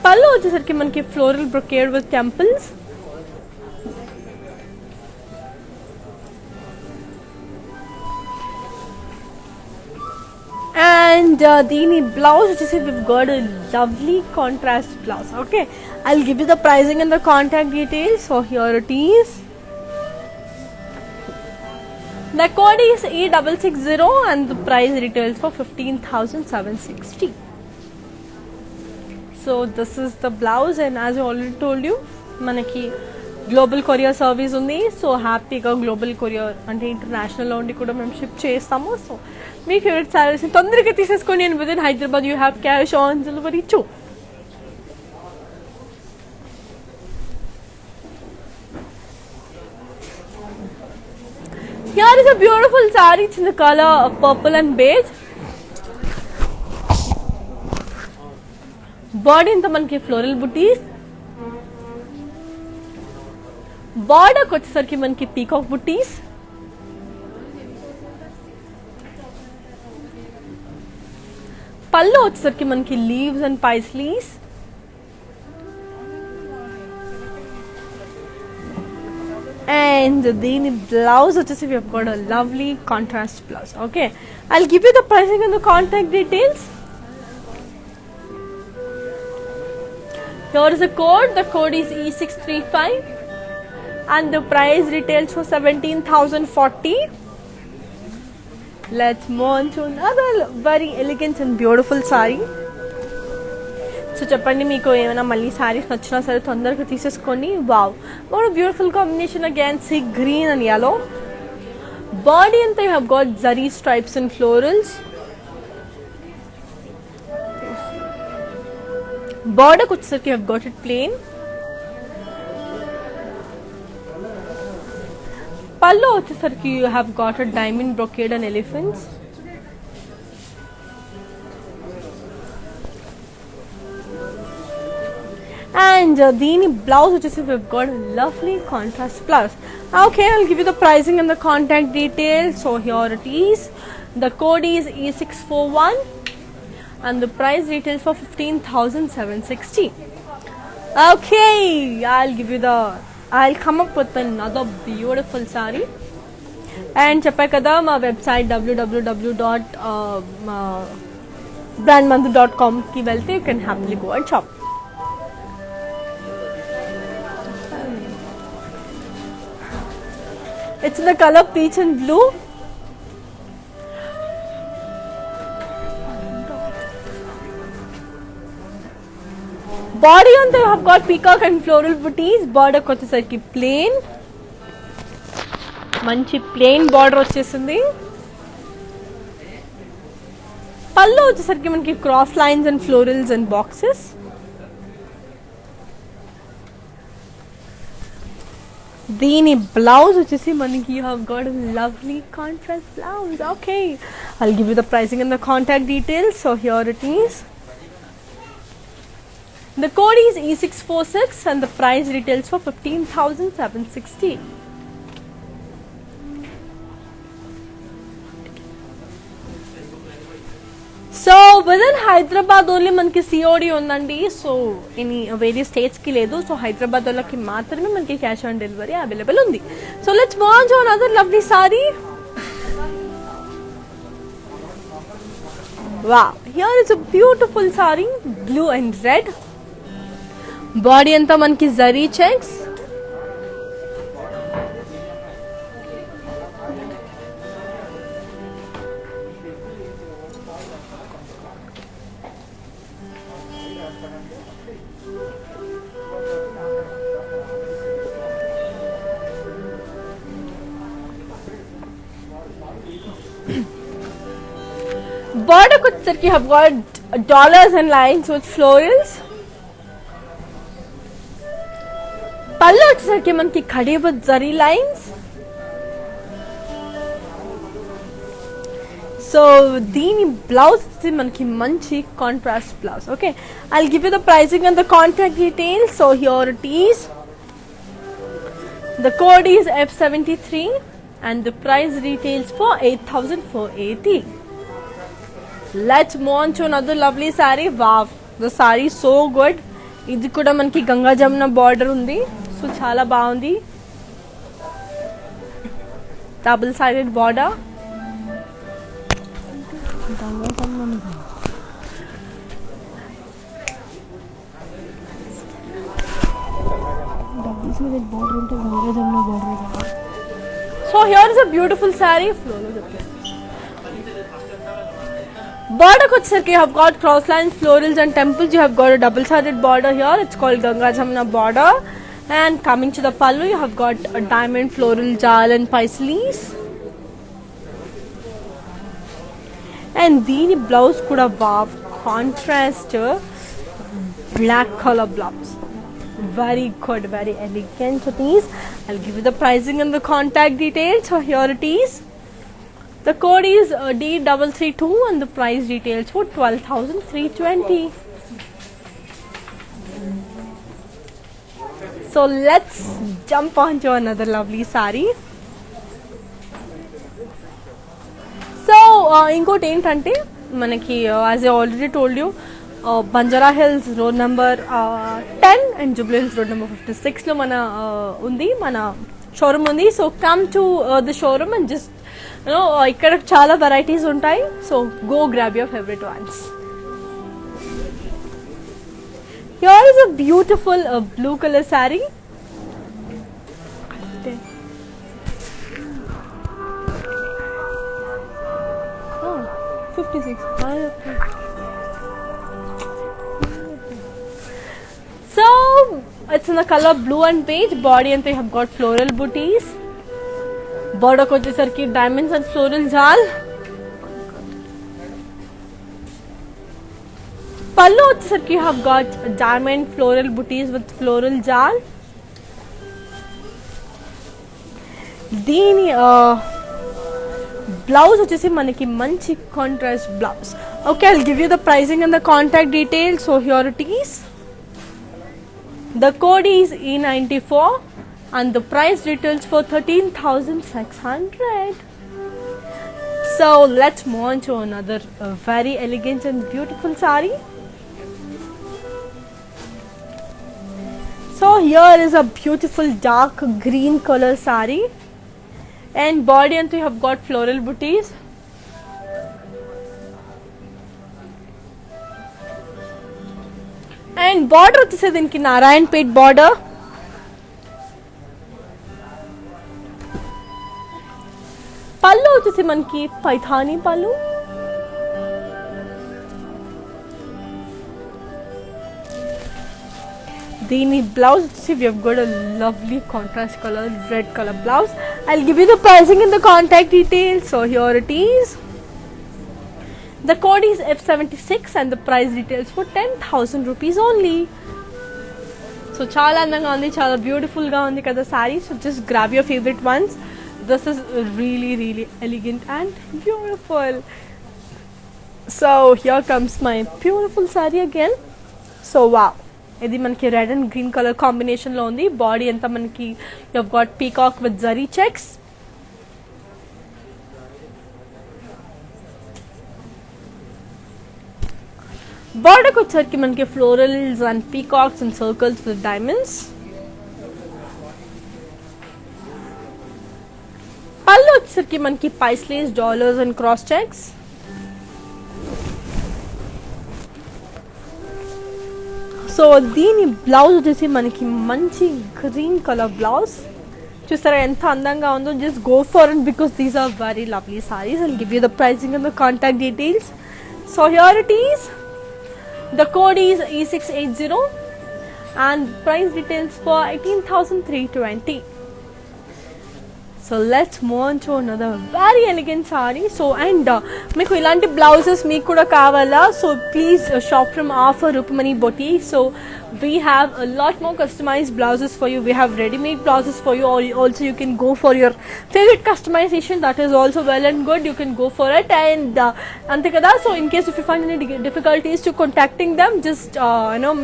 పళ్ళు వచ్చేసరికి మనకి floral brocade with temples. And దీని బ్లౌజ్ వచ్చేసి we've got a lovely contrast blouse. Okay, I'll give you the pricing and the contact details. So here it is. The code is E660 and the price retails for 15,760. So this is the blouse, and as I already told you, మనకి global courier service ఉంది. So హ్యాపీగా global courier అంటే ఇంటర్నేషనల్లో ఉండి కూడా మేము ship చేస్తాము. So మీ favourite శారీస్ని తొందరగా తీసేసుకొని, and with in Hyderabad you have cash on delivery two. Here is a beautiful saree. It's in the color of purple and beige. Body ఇంత మనకి ఫ్లోరల్ బుటీస్, బార్డర్కి వచ్చేసరికి మనకి పీకాక్ బుటీస్, పళ్ళు వచ్చేసరికి మనకి లీవ్స్ అండ్ పైస్లీస్, and దీని బ్లౌజ్ వచ్చేసి we have got a lovely contrast blouse. Okay, I'll give you the pricing and the contact details. Here is the code. The code is E635 and the price retails for 17,040. Let's move on to another very elegant and beautiful saree. So చెప్పండి, మీకు ఏమైనా మళ్ళీ శారీస్ నచ్చినా సరే తొందరగా తీసేసుకొని. Wow, what a beautiful combination again. Sea green and yellow. Body అంతా you have got zari stripes and florals. బార్డర్కి వచ్చేసరికి you have got it plain. పళ్ళు వచ్చేసరికి you have got a diamond brocade and elephants. And దీని blouse వచ్చేసి we've got a lovely contrast blouse. Okay, I'll give you the pricing and the contact details. So here it is. The code is E641 and the price retails for 15,760. Okay, I'll come up with another beautiful saree. And చెప్పా కదా, మా website www.brandmandu.com కి వెళ్తే you can happily go and shop. It's in the color peach and blue. Body on the have got peacock and floral booties. Border వచ్చేసరికి plain. మంచి plain border వచ్చేసింది. పళ్ళు వచ్చేసరికి మనకి cross lines and florals and boxes. దీని blouse వచ్చేసి మనకి you have got a lovely contrast blouse. Okay, I'll give you the pricing and the contact details. So here it is. The code is E646 and the price retails for 15,760. So within Hyderabad only మనకి COD ఉందండి. So in వేరే స్టేట్స్కి లేదు. So Hyderabad వాళ్ళకి మాత్రమే మనకి cash on delivery available ఉంది. So let's move on to another lovely sari. Wow, here is a beautiful sorry, blue and red. Body అంతా మనకి జరీ చెక్స్. Border వచ్చేసరికి have got dollars and lines with florals. పళ్ళు వచ్చేసరికి మనకి khadi with zari lines. So దీని blouse వచ్చి మనకి మంచి contrast blouse. Okay, I'll give you the pricing and the contact details. So here it is. The code is F73 and the price retails for 8,480. Let's move on to another lovely saree. Wow, the saree is so good. ఇది కూడా మనకి Ganga Jamuna border ఉంది. So చాలా బాగుంది. Double sided border. So here is a beautiful saree. Border you have got cross lines, florals and temples. You have got a double-sided border here. It's called Ganga Jamuna border. And coming to the pallu, you have got a diamond, floral, jal and paisleys. And the blouse could have wow, contrast black color blouse. Very good, very elegant. So these, I'll give you the pricing and the contact details. So here it is. The code is D332 and the price details for 12,320. So let's jump on to another lovely saree. So ఇంకోటి ఏంటంటే మనకి as I already told you Banjara Hills road number 10 and Jubilee Hills road number 56 లో మన ఉంది మన showroom ఉంది. So come to the showroom and just ఇక్కడ చాలా varieties ఉంటాయి. So go grab your favorite ones. Here is a beautiful blue color saree. Oh, 56. So it's in the color blue and beige. Body and they have got floral booties. Border ko ki diamonds and floral jal. Pallu you have got diamond floral booties with floral jal. Dini blouse vachesi manaki manchi contrast blouse. Okay, I'll give you the pricing and the contact details. So here it is. The code is E94 and the price details for 13,600. So let's move on to another very elegant and beautiful saree. So here is a beautiful dark green color saree and body and you have got floral booties. And border వచ్చేసి దీనికి Narayanpet border. పల్లు వచ్చేసి మనకి పైథానీ పల్లు. దీని blouse వచ్చేసి we have got a lovely contrast color red color blouse. I'll give you the pricing and the contact details. So here it is. The code is F76 and the price details for 10,000 rupees only. So chala andanga undi, chala beautiful ga undi kada saree. So just grab your favorite ones. This is really elegant and beautiful. So here comes my beautiful saree again. So wow, ఇది మనకి red and green colour combination లో ఉంది. Body అంతా మనకి you have got peacock with zari checks. Border వచ్చేసరికి మనకి florals and peacocks and circles with diamonds. పళ్ళు వచ్చేసరికి మనకి paisleys, dollars and cross checks. So దీని బ్లౌజ్ వచ్చేసి మనకి మంచి గ్రీన్ కలర్ బ్లౌజ్. చూస్తారా ఎంత అందంగా ఉందో. Just go for it because these are very lovely saris. I'll give you the pricing and the contact details. So here it is. The code is E680 and price details for 18,320. So let's move on to another very elegant saree. So and meeku ilanti blouses meeku kuda kavala, so please shop from Offer Rupamani Boutique. So we have a lot more customized blouses for you. We have ready-made blouses for you. Also you can go for your favorite customization. That is also well and good. You can go for it. And ante kada. So in case if you find any difficulties to contacting them, just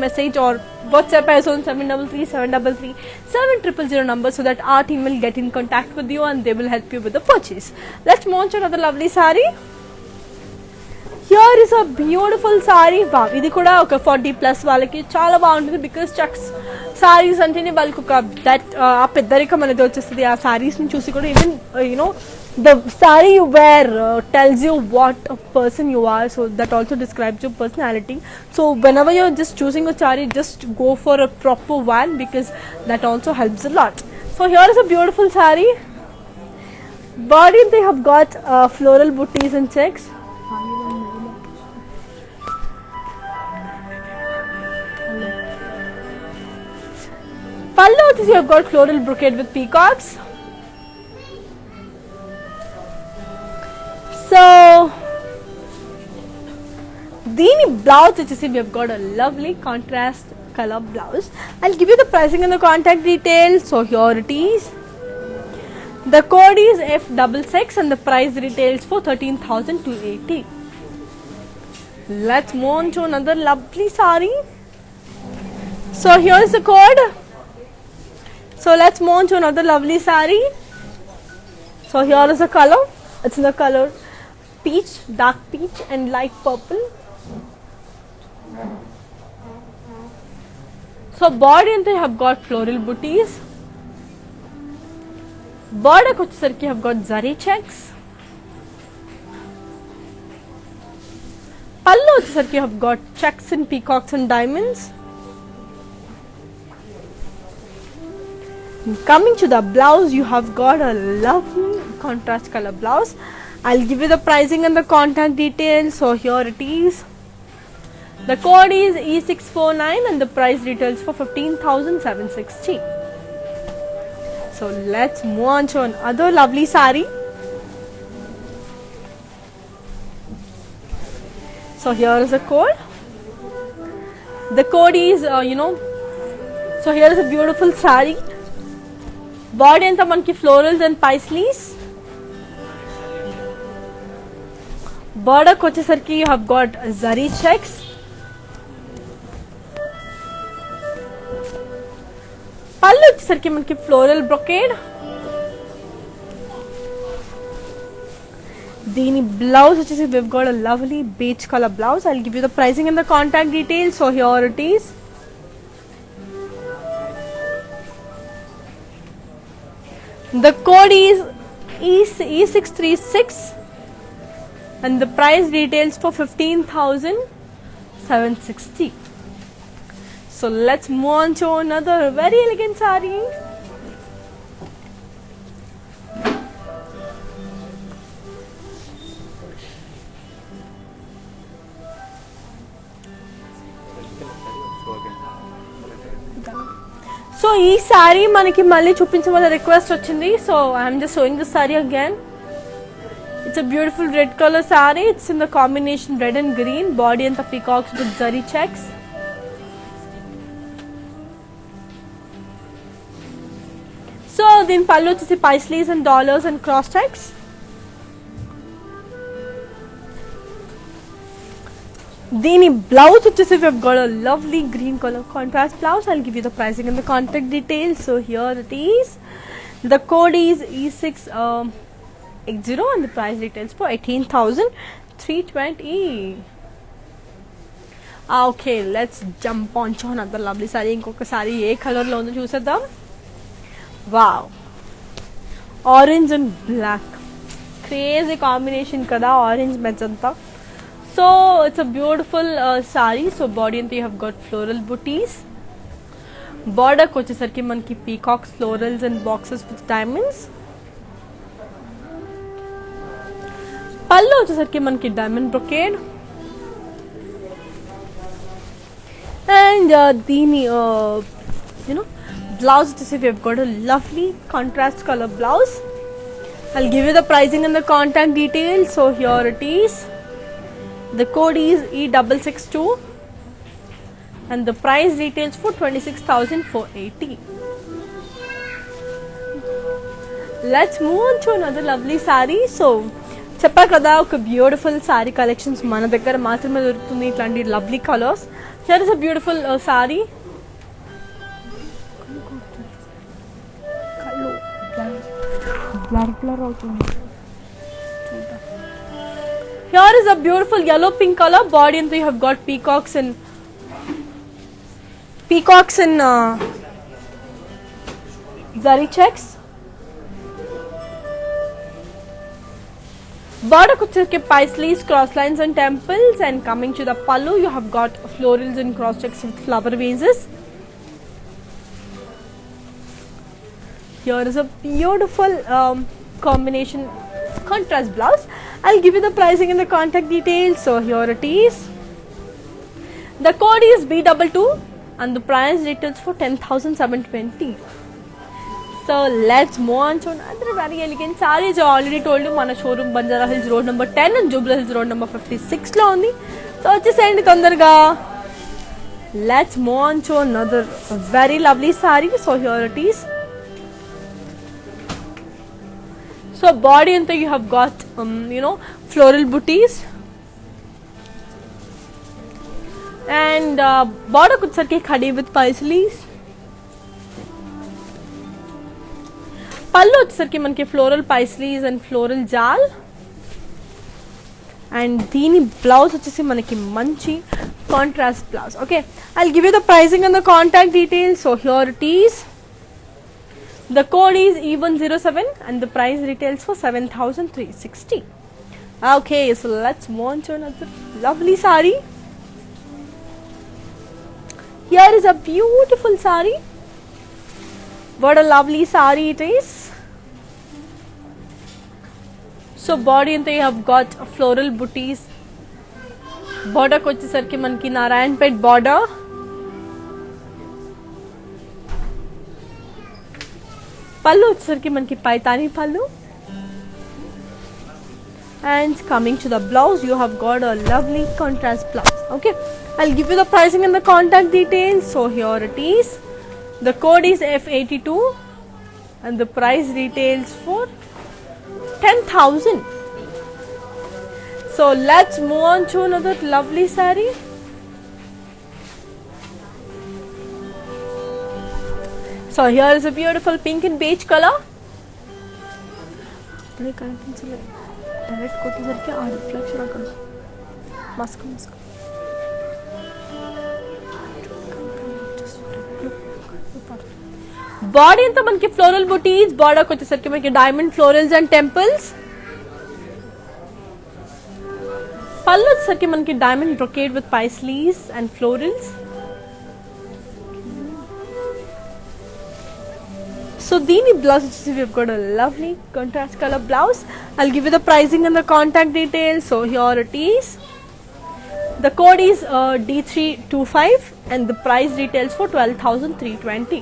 message or WhatsApp us on 733-733-7000 number, so that our team will get in contact with you and they will help you with the purchase. Let's move on to another lovely saree. Here is a beautiful saree. Wow, ఇది కూడా ఒక 40+ వాళ్ళకి చాలా బాగుంటుంది. Because checks saris అంటేనే వాళ్ళకి ఒక that ఆ పెద్దరికం అనేది వచ్చేస్తుంది. ఆ సారీస్ని చూసి కూడా even the sari you wear tells you what a person you are, so that also describes your personality. So whenever you're just choosing a sari, just go for a proper one, because that also helps a lot. So here is a beautiful sari. Body they have got floral booties and checks. Pallu you have got floral brocade with peacocks. So దీని blouse వచ్చేసి we have got a lovely contrast color blouse. I'll give you the pricing and the contact details. So here it is. The code is F66 and the price retails for 13,280. Let's move on to another lovely sari. So here is the code. So let's move on to another lovely sari. So here is the color. It's in the color peach, dark peach and light purple. So body and they have got floral booties. Border వచ్చేసరికి have got zari checks. Pallu వచ్చేసరికి have got checks and peacocks and diamonds. Coming to the blouse, you have got a lovely contrast color blouse. I'll give you the pricing and the contact details. So here it is. The code is E649 and the price retails for 15,760. So let's move on to another lovely sari. So here is the code. The code is so here is a beautiful sari. Body anta manki florals and paisleys. Border kochesarki you have got zari checks. Pallu వచ్చేసరికి మనకి floral brocade. దీని blouse వచ్చేసి we've got a lovely beige color blouse. I'll give you the pricing and the contact details. So here it is. The code is E636 and the price retails for 15,760. So let's move on to another very elegant sari. So ee sari manaki malli chupinchamalli request vachindi. So I am just showing the sari again. It's a beautiful red color sari. It's in the combination red and green. Body and the peacocks with zari checks. So then pallu వచ్చేసి paisleys and dollars and cross checks. దీని blouse వచ్చేసి we've got a lovely green color contrast blouse. I'll give you the pricing and the contact details. So here it is. The code is E680 and the price retails for 18,320. Okay, let's jump on to another lovely saree. ఇంకొక sorry ఏ colour లో ఉందో చూసేద్దాం. Wow, orange and black, crazy combination kada, orange magenta. So it's a beautiful saree. So body and you have got floral booties. Border kochesarki manki peacocks, florals and boxes with diamonds. Pallu వచ్చేసరికి మనకి diamond brocade. And దీని blouse వచ్చేసి we have got a lovely contrast color blouse. I'll give you the pricing and the contact details. So here it is. The code is E662 and the price retails for 26,480. Let's move on to another lovely saree. So చెప్పా కదా ఒక beautiful sorry collections మన దగ్గర మాత్రమే దొరుకుతుంది, ఇట్లాంటి lovely colours. Here is a beautiful sorry. Here is a beautiful yellow pink color. Body and you have got peacocks and zari checks. Border వచ్చేసరికి paisleys, cross lines and temples, and coming to the pallu you have got florals and cross checks with flower vases. Here is a beautiful combination contrast blouse. I'll give you the pricing and the contact details. So here it is. The code is B22 and the price retails for 10,720. So let's move on to another very elegant saree. I already told you mana showroom Banjara Hills Road number 10 and Jubilee Hills Road number 56 lo undi. So vacheseyandi tondarga. Let's move on to another very lovely saree. So here it is. So body anta you have got floral booties, and border kutsarki khadi with paisleys. Pallu వచ్చేసరికి మనకి floral పైస్లీస్ and floral జాల్, and దీని blouse వచ్చేసి మనకి మంచి contrast blouse. Okay, I'll give you the pricing and the contact details. So here it is. The code is E107 and the price retails for 7,360. Okay, so let's move on to another lovely saree. Here is a beautiful saree. What a lovely saree it is. So body ante you have got floral booties. Border ko vachesariki manaki Narayanpet border. Pallu వచ్చేసరికి మనకి పైతాని పల్లు, and coming to the blouse you have got a lovely contrast blouse. Okay, I'll give you the pricing and the contact details. So here it is. The code is F82 and the price retails for 10,000. So let's move on to another lovely saree. So here is a beautiful pink and beige color. Direct కొట్టేసరికి ఆ reflection అక్కడ Musk body అంతా మనకి floral బూటీస్, border వచ్చేసరికి మనకి diamond florals and temples. పళ్ళు వచ్చేసరికి మనకి diamond brocade with paisleys and florals. So Dini blouse, we've got a lovely contrast color blouse. I'll give you the pricing and the contact details. So here it is. The code is D325 and the price retails for 12,320.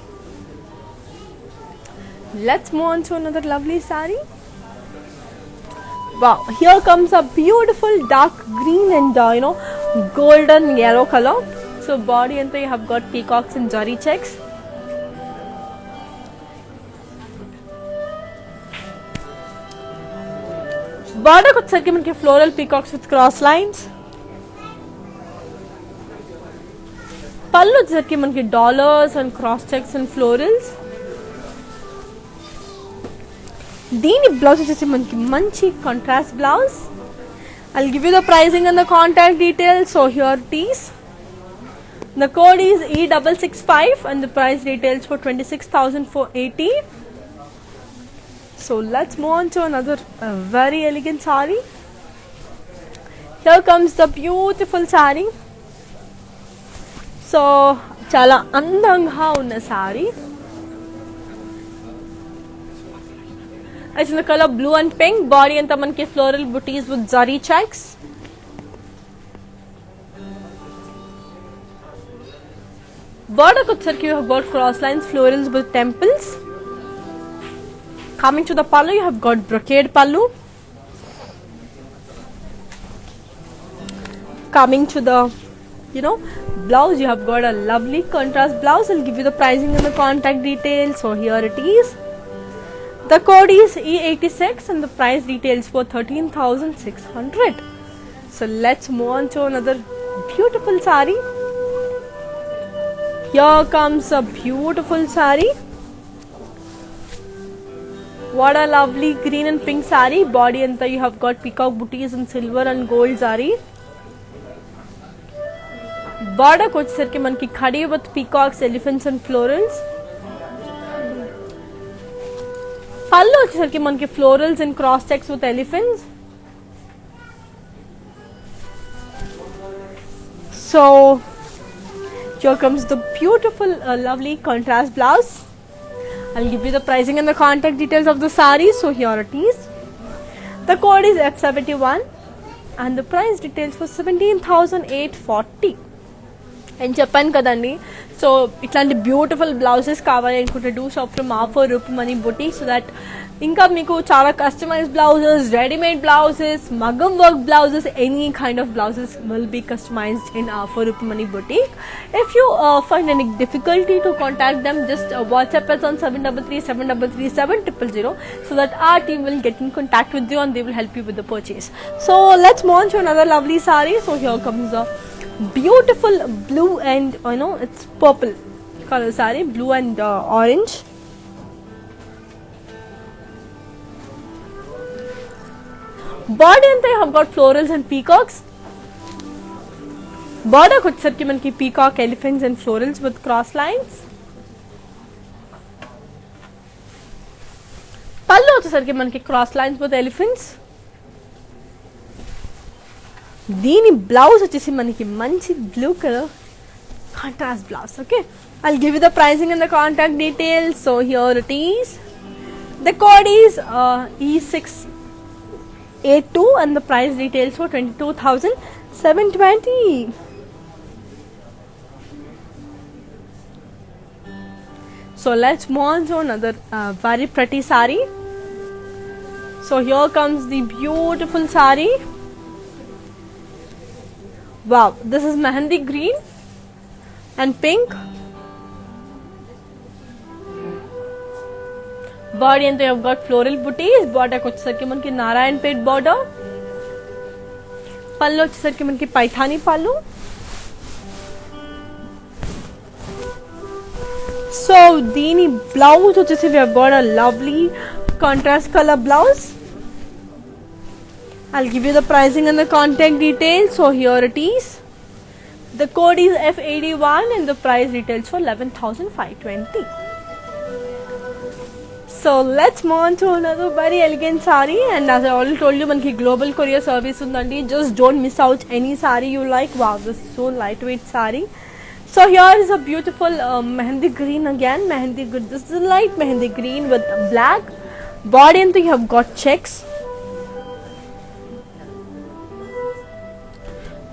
Let's move on to another lovely saree. Wow, here comes a beautiful dark green and golden yellow color. So body and you have got peacocks and zari checks. Border వచ్చేసరికి మనకి floral peacocks with cross lines. పళ్ళు వచ్చేసరికి మనకి dollars and cross checks and florals. దీని blouse వచ్చేసి మనకి మంచి contrast blouse. I'll give you the pricing and the contact details. So here it is. The code is E665 and the price retails for 26,480. So let's move on to another very elegant saree. Here comes the beautiful saree. So chala andanga unna saree. It's in the color blue and pink. Body anta manki floral booties with zari checks. Border kutsarki you have got cross lines, florals with temples. Coming to the pallu, you have got brocade pallu. Coming to the blouse, you have got a lovely contrast blouse. I'll give you the pricing and the contact details. So here it is. The code is E86 and the price details for 13,600. So let's move on to another beautiful saree. Here comes a beautiful saree. What a lovely green and pink saree. Body anta you have got peacock booties in silver and gold saree. Border వచ్చేసరికి మనకి khadi with peacocks, elephants and florals. పళ్ళు వచ్చేసరికి మనకి florals and cross checks with elephants. So here comes the beautiful lovely contrast blouse. I'll give you the pricing and the contact details of the sari. So here it is. The code is F71 and the price details for 17,840. అని చెప్పాను కదండి. So ఇట్లాంటి beautiful blouses కావాలి అనుకుంటే do shop from offer Roopmani boutique. So that ఇంకా మీకు చాలా customise blouses, readymade blouses, మగం work blouses, any kind of blouses will be customised in offer Roopmani boutique. If you find any difficulty to contact them, just WhatsApp us on 7337337000 so that our team will get in contact with you and they will help you with the purchase. So let's move on to another lovely saree. So here comes a beautiful blue and it's purple color saree, blue and orange. Body ante have got florals and peacocks. Border వచ్చేసరికి మనకి peacock, elephants and florals with cross lines. పళ్ళు వచ్చేసరికి మనకి cross lines with elephants. దీని blouse వచ్చేసి మనకి మంచి blue colour contrast blouse. Okay, I'll give you the pricing and the contact details. So here it is. The code is E682 and the price details for 22,720. So let's move on to another very pretty sari. So here comes the beautiful sari. Wow, this is mehendi green and pink. Body and they have got floral booties. Border వచ్చేసరికి మనకి Narayanpet border. పళ్ళు వచ్చేసరికి మనకి పైథానీ పళ్ళు. So దీని blouse వచ్చేసి we have got a lovely contrast color blouse. I'll give you the pricing and the contact details. So here it is. The code is F81 and the price details for 11,520. So let's move on to another very elegant sari. And as I already told you, manki global courier service undandi. Just don't miss out any sari you like. Wow, this is so lightweight sari. So here is a beautiful mehendi green again. Mehendi good. This is a light mehendi green with black. Body and you have got checks.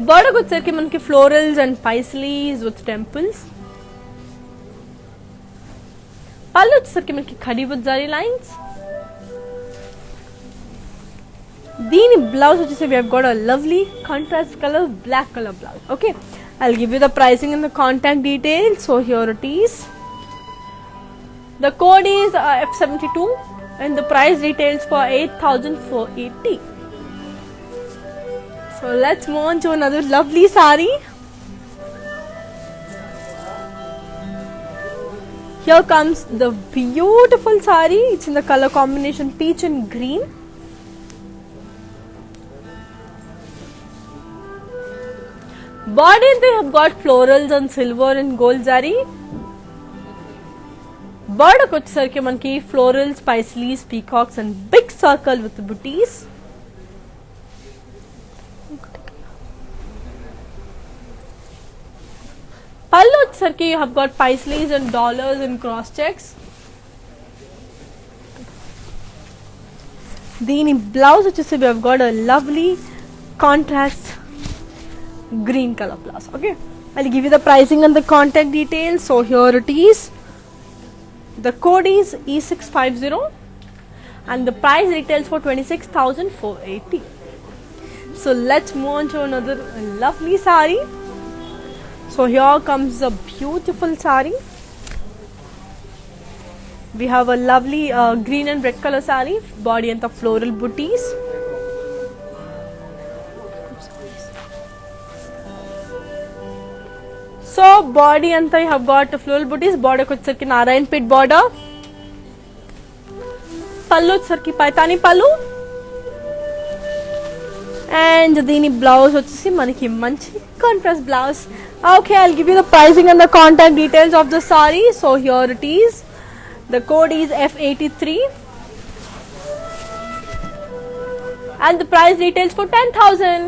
Border వచ్చేసరికి మనకి florals and paisleys with temples. పళ్ళు వచ్చేసరికి మనకి khadi with zari lines. దీని blouse వచ్చేసి we have got a lovely contrast color black color blouse. Okay, I'll give you the pricing and the contact details. So here it is. The code is F72 and the price details for 8,480. So let's move on to another lovely sari. Here comes the beautiful sari. It's in the color combination peach and green. Body they have got florals and silver and gold zari. Border వచ్చేసరికి మనకి florals, paisleys, peacocks and big circle with the booties. పళ్ళు వచ్చేసరికి you have got paisleys and dollars and cross checks. దీని blouse వచ్చేసి we have got a lovely contrast green color blouse. Okay, I'll give you the pricing and the contact details. So here it is. The code is E650 and the price retails for 26,480. So let's move on to another lovely sari. So here comes a beautiful sari. We have a lovely green and red color sari. Body and the floral booties. So body anta you have got floral booties. Border వచ్చేసరికి Narayanpet border. పళ్ళు వచ్చేసరికి పైతాని పళ్ళు. And దీని blouse వచ్చేసి మనకి మంచి contrast blouse. Okay, I'll give you the pricing and the contact details of the sari. So here it is. The code is F83 and the price details for 10,000.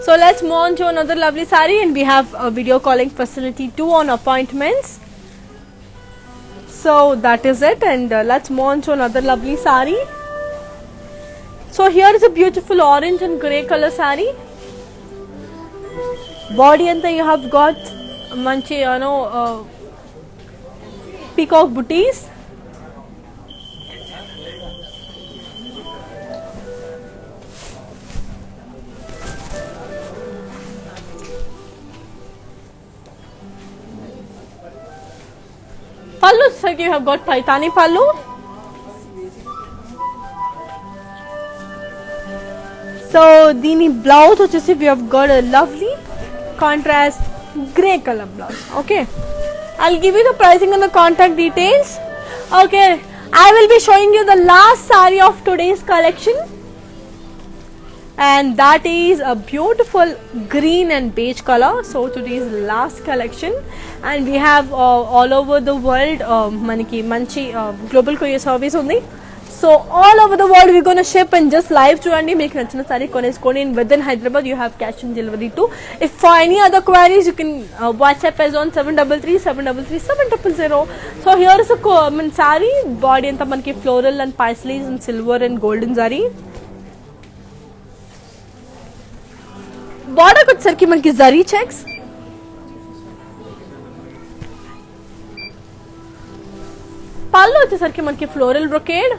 So let's move on to another lovely saree, and we have a video calling facility too on appointments. So that is it, and let's move on to another lovely saree. So here is a beautiful orange and grey color saree. Body anta you have got manchi peacock booties. Pallu, sir, you have got paitani pallu. So dini blouse vachesi we have got a lovely contrast grey color blouse. Okay, I'll give you the pricing and the contact details. Okay, I will be showing you the last saree of today's collection, and that is a beautiful green and beige color. So today's last collection, and we have all over the world manaki manchi global courier service only. So all over the world we're going to ship, and just live చూడండి మీకు నచ్చిన sorry కొనేసుకోండి. In within Hyderabad you have cash on delivery too. If for any other queries you can WhatsApp us on 733-733-700. So here is a saree. Body anta manki floral and paisleys and silver and golden zari. Border వచ్చేసరికి మనకి zari checks. పళ్ళు వచ్చేసరికి మనకి floral brocade.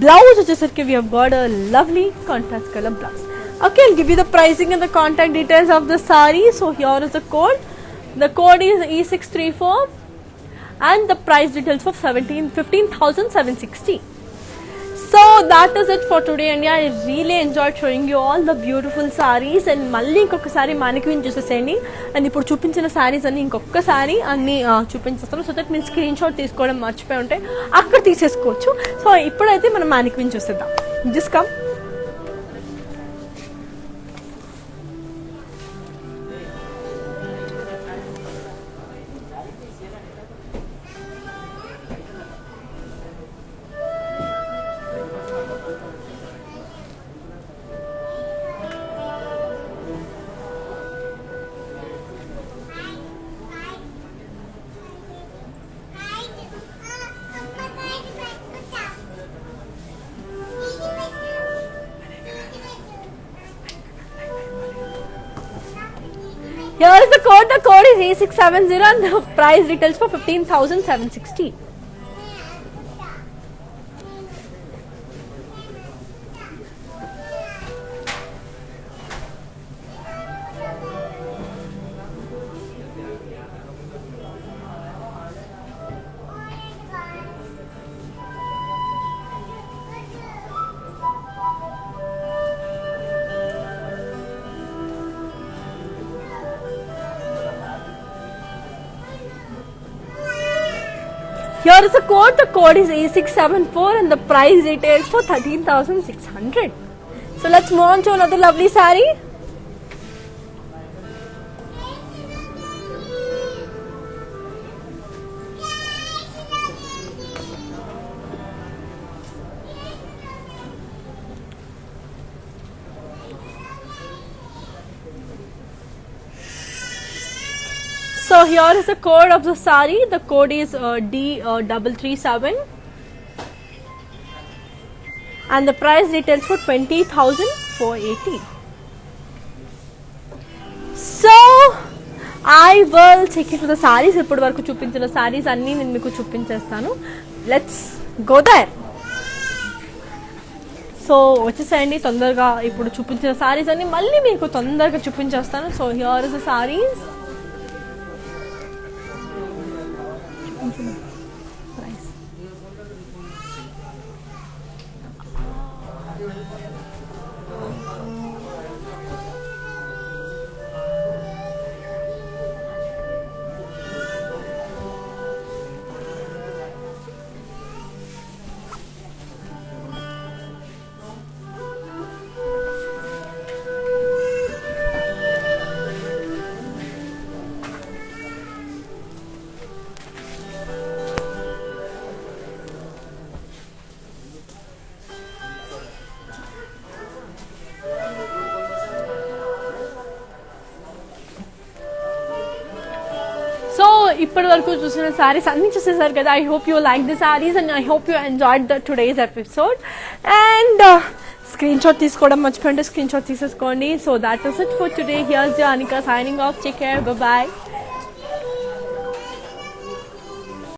Blouse వచ్చేసరికి we have got a lovely contrast color blouse. Okay, I'll give you the pricing and the contact details of the saree. So here is the code. The code is E634 and the price details for 15,760. So that is it for today, and I really enjoyed showing you all the beautiful sarees. And మళ్ళీ ఇంకొకసారి mannequin చూసేసేయండి. And ఇప్పుడు చూపించిన sarees అన్ని ఇంకొకసారి అన్ని చూపించేస్తాను, so that మీరు స్క్రీన్ షాట్ తీసుకోవడం మర్చిపోయి ఉంటే అక్కడ తీసేసుకోవచ్చు. సో ఇప్పుడైతే మనం mannequin చూసేద్దాం. Just come. Here is the code. The code is E670 and the price details for 15,760. Here is the code. The code is E674 and the price details for 13,600. So let's move on to another lovely saree. So here is the code of the saree. The code is D337 and the price details for 20,480. So I will take you to the sarees. ఇప్పటి వరకు చూపించిన sarees అన్నీ నేను మీకు చూపించేస్తాను. Let's go there. So వచ్చేసేయండి తొందరగా. ఇప్పుడు చూపించిన sarees అన్ని మళ్ళీ మీకు తొందరగా చూపించేస్తాను. So here is the sarees. ఇప్పటి వరకు చూసిన సారీస్ అన్ని చూసేసారు కదా. I hope you like the saris and I hope you enjoyed the today's episode. And screen shot తీసుకోవడం మర్చిపోయింటే స్క్రీన్ షాట్ తీసేసుకోండి. So that is it for today. Here's Anika signing off. Take care. Bye bye.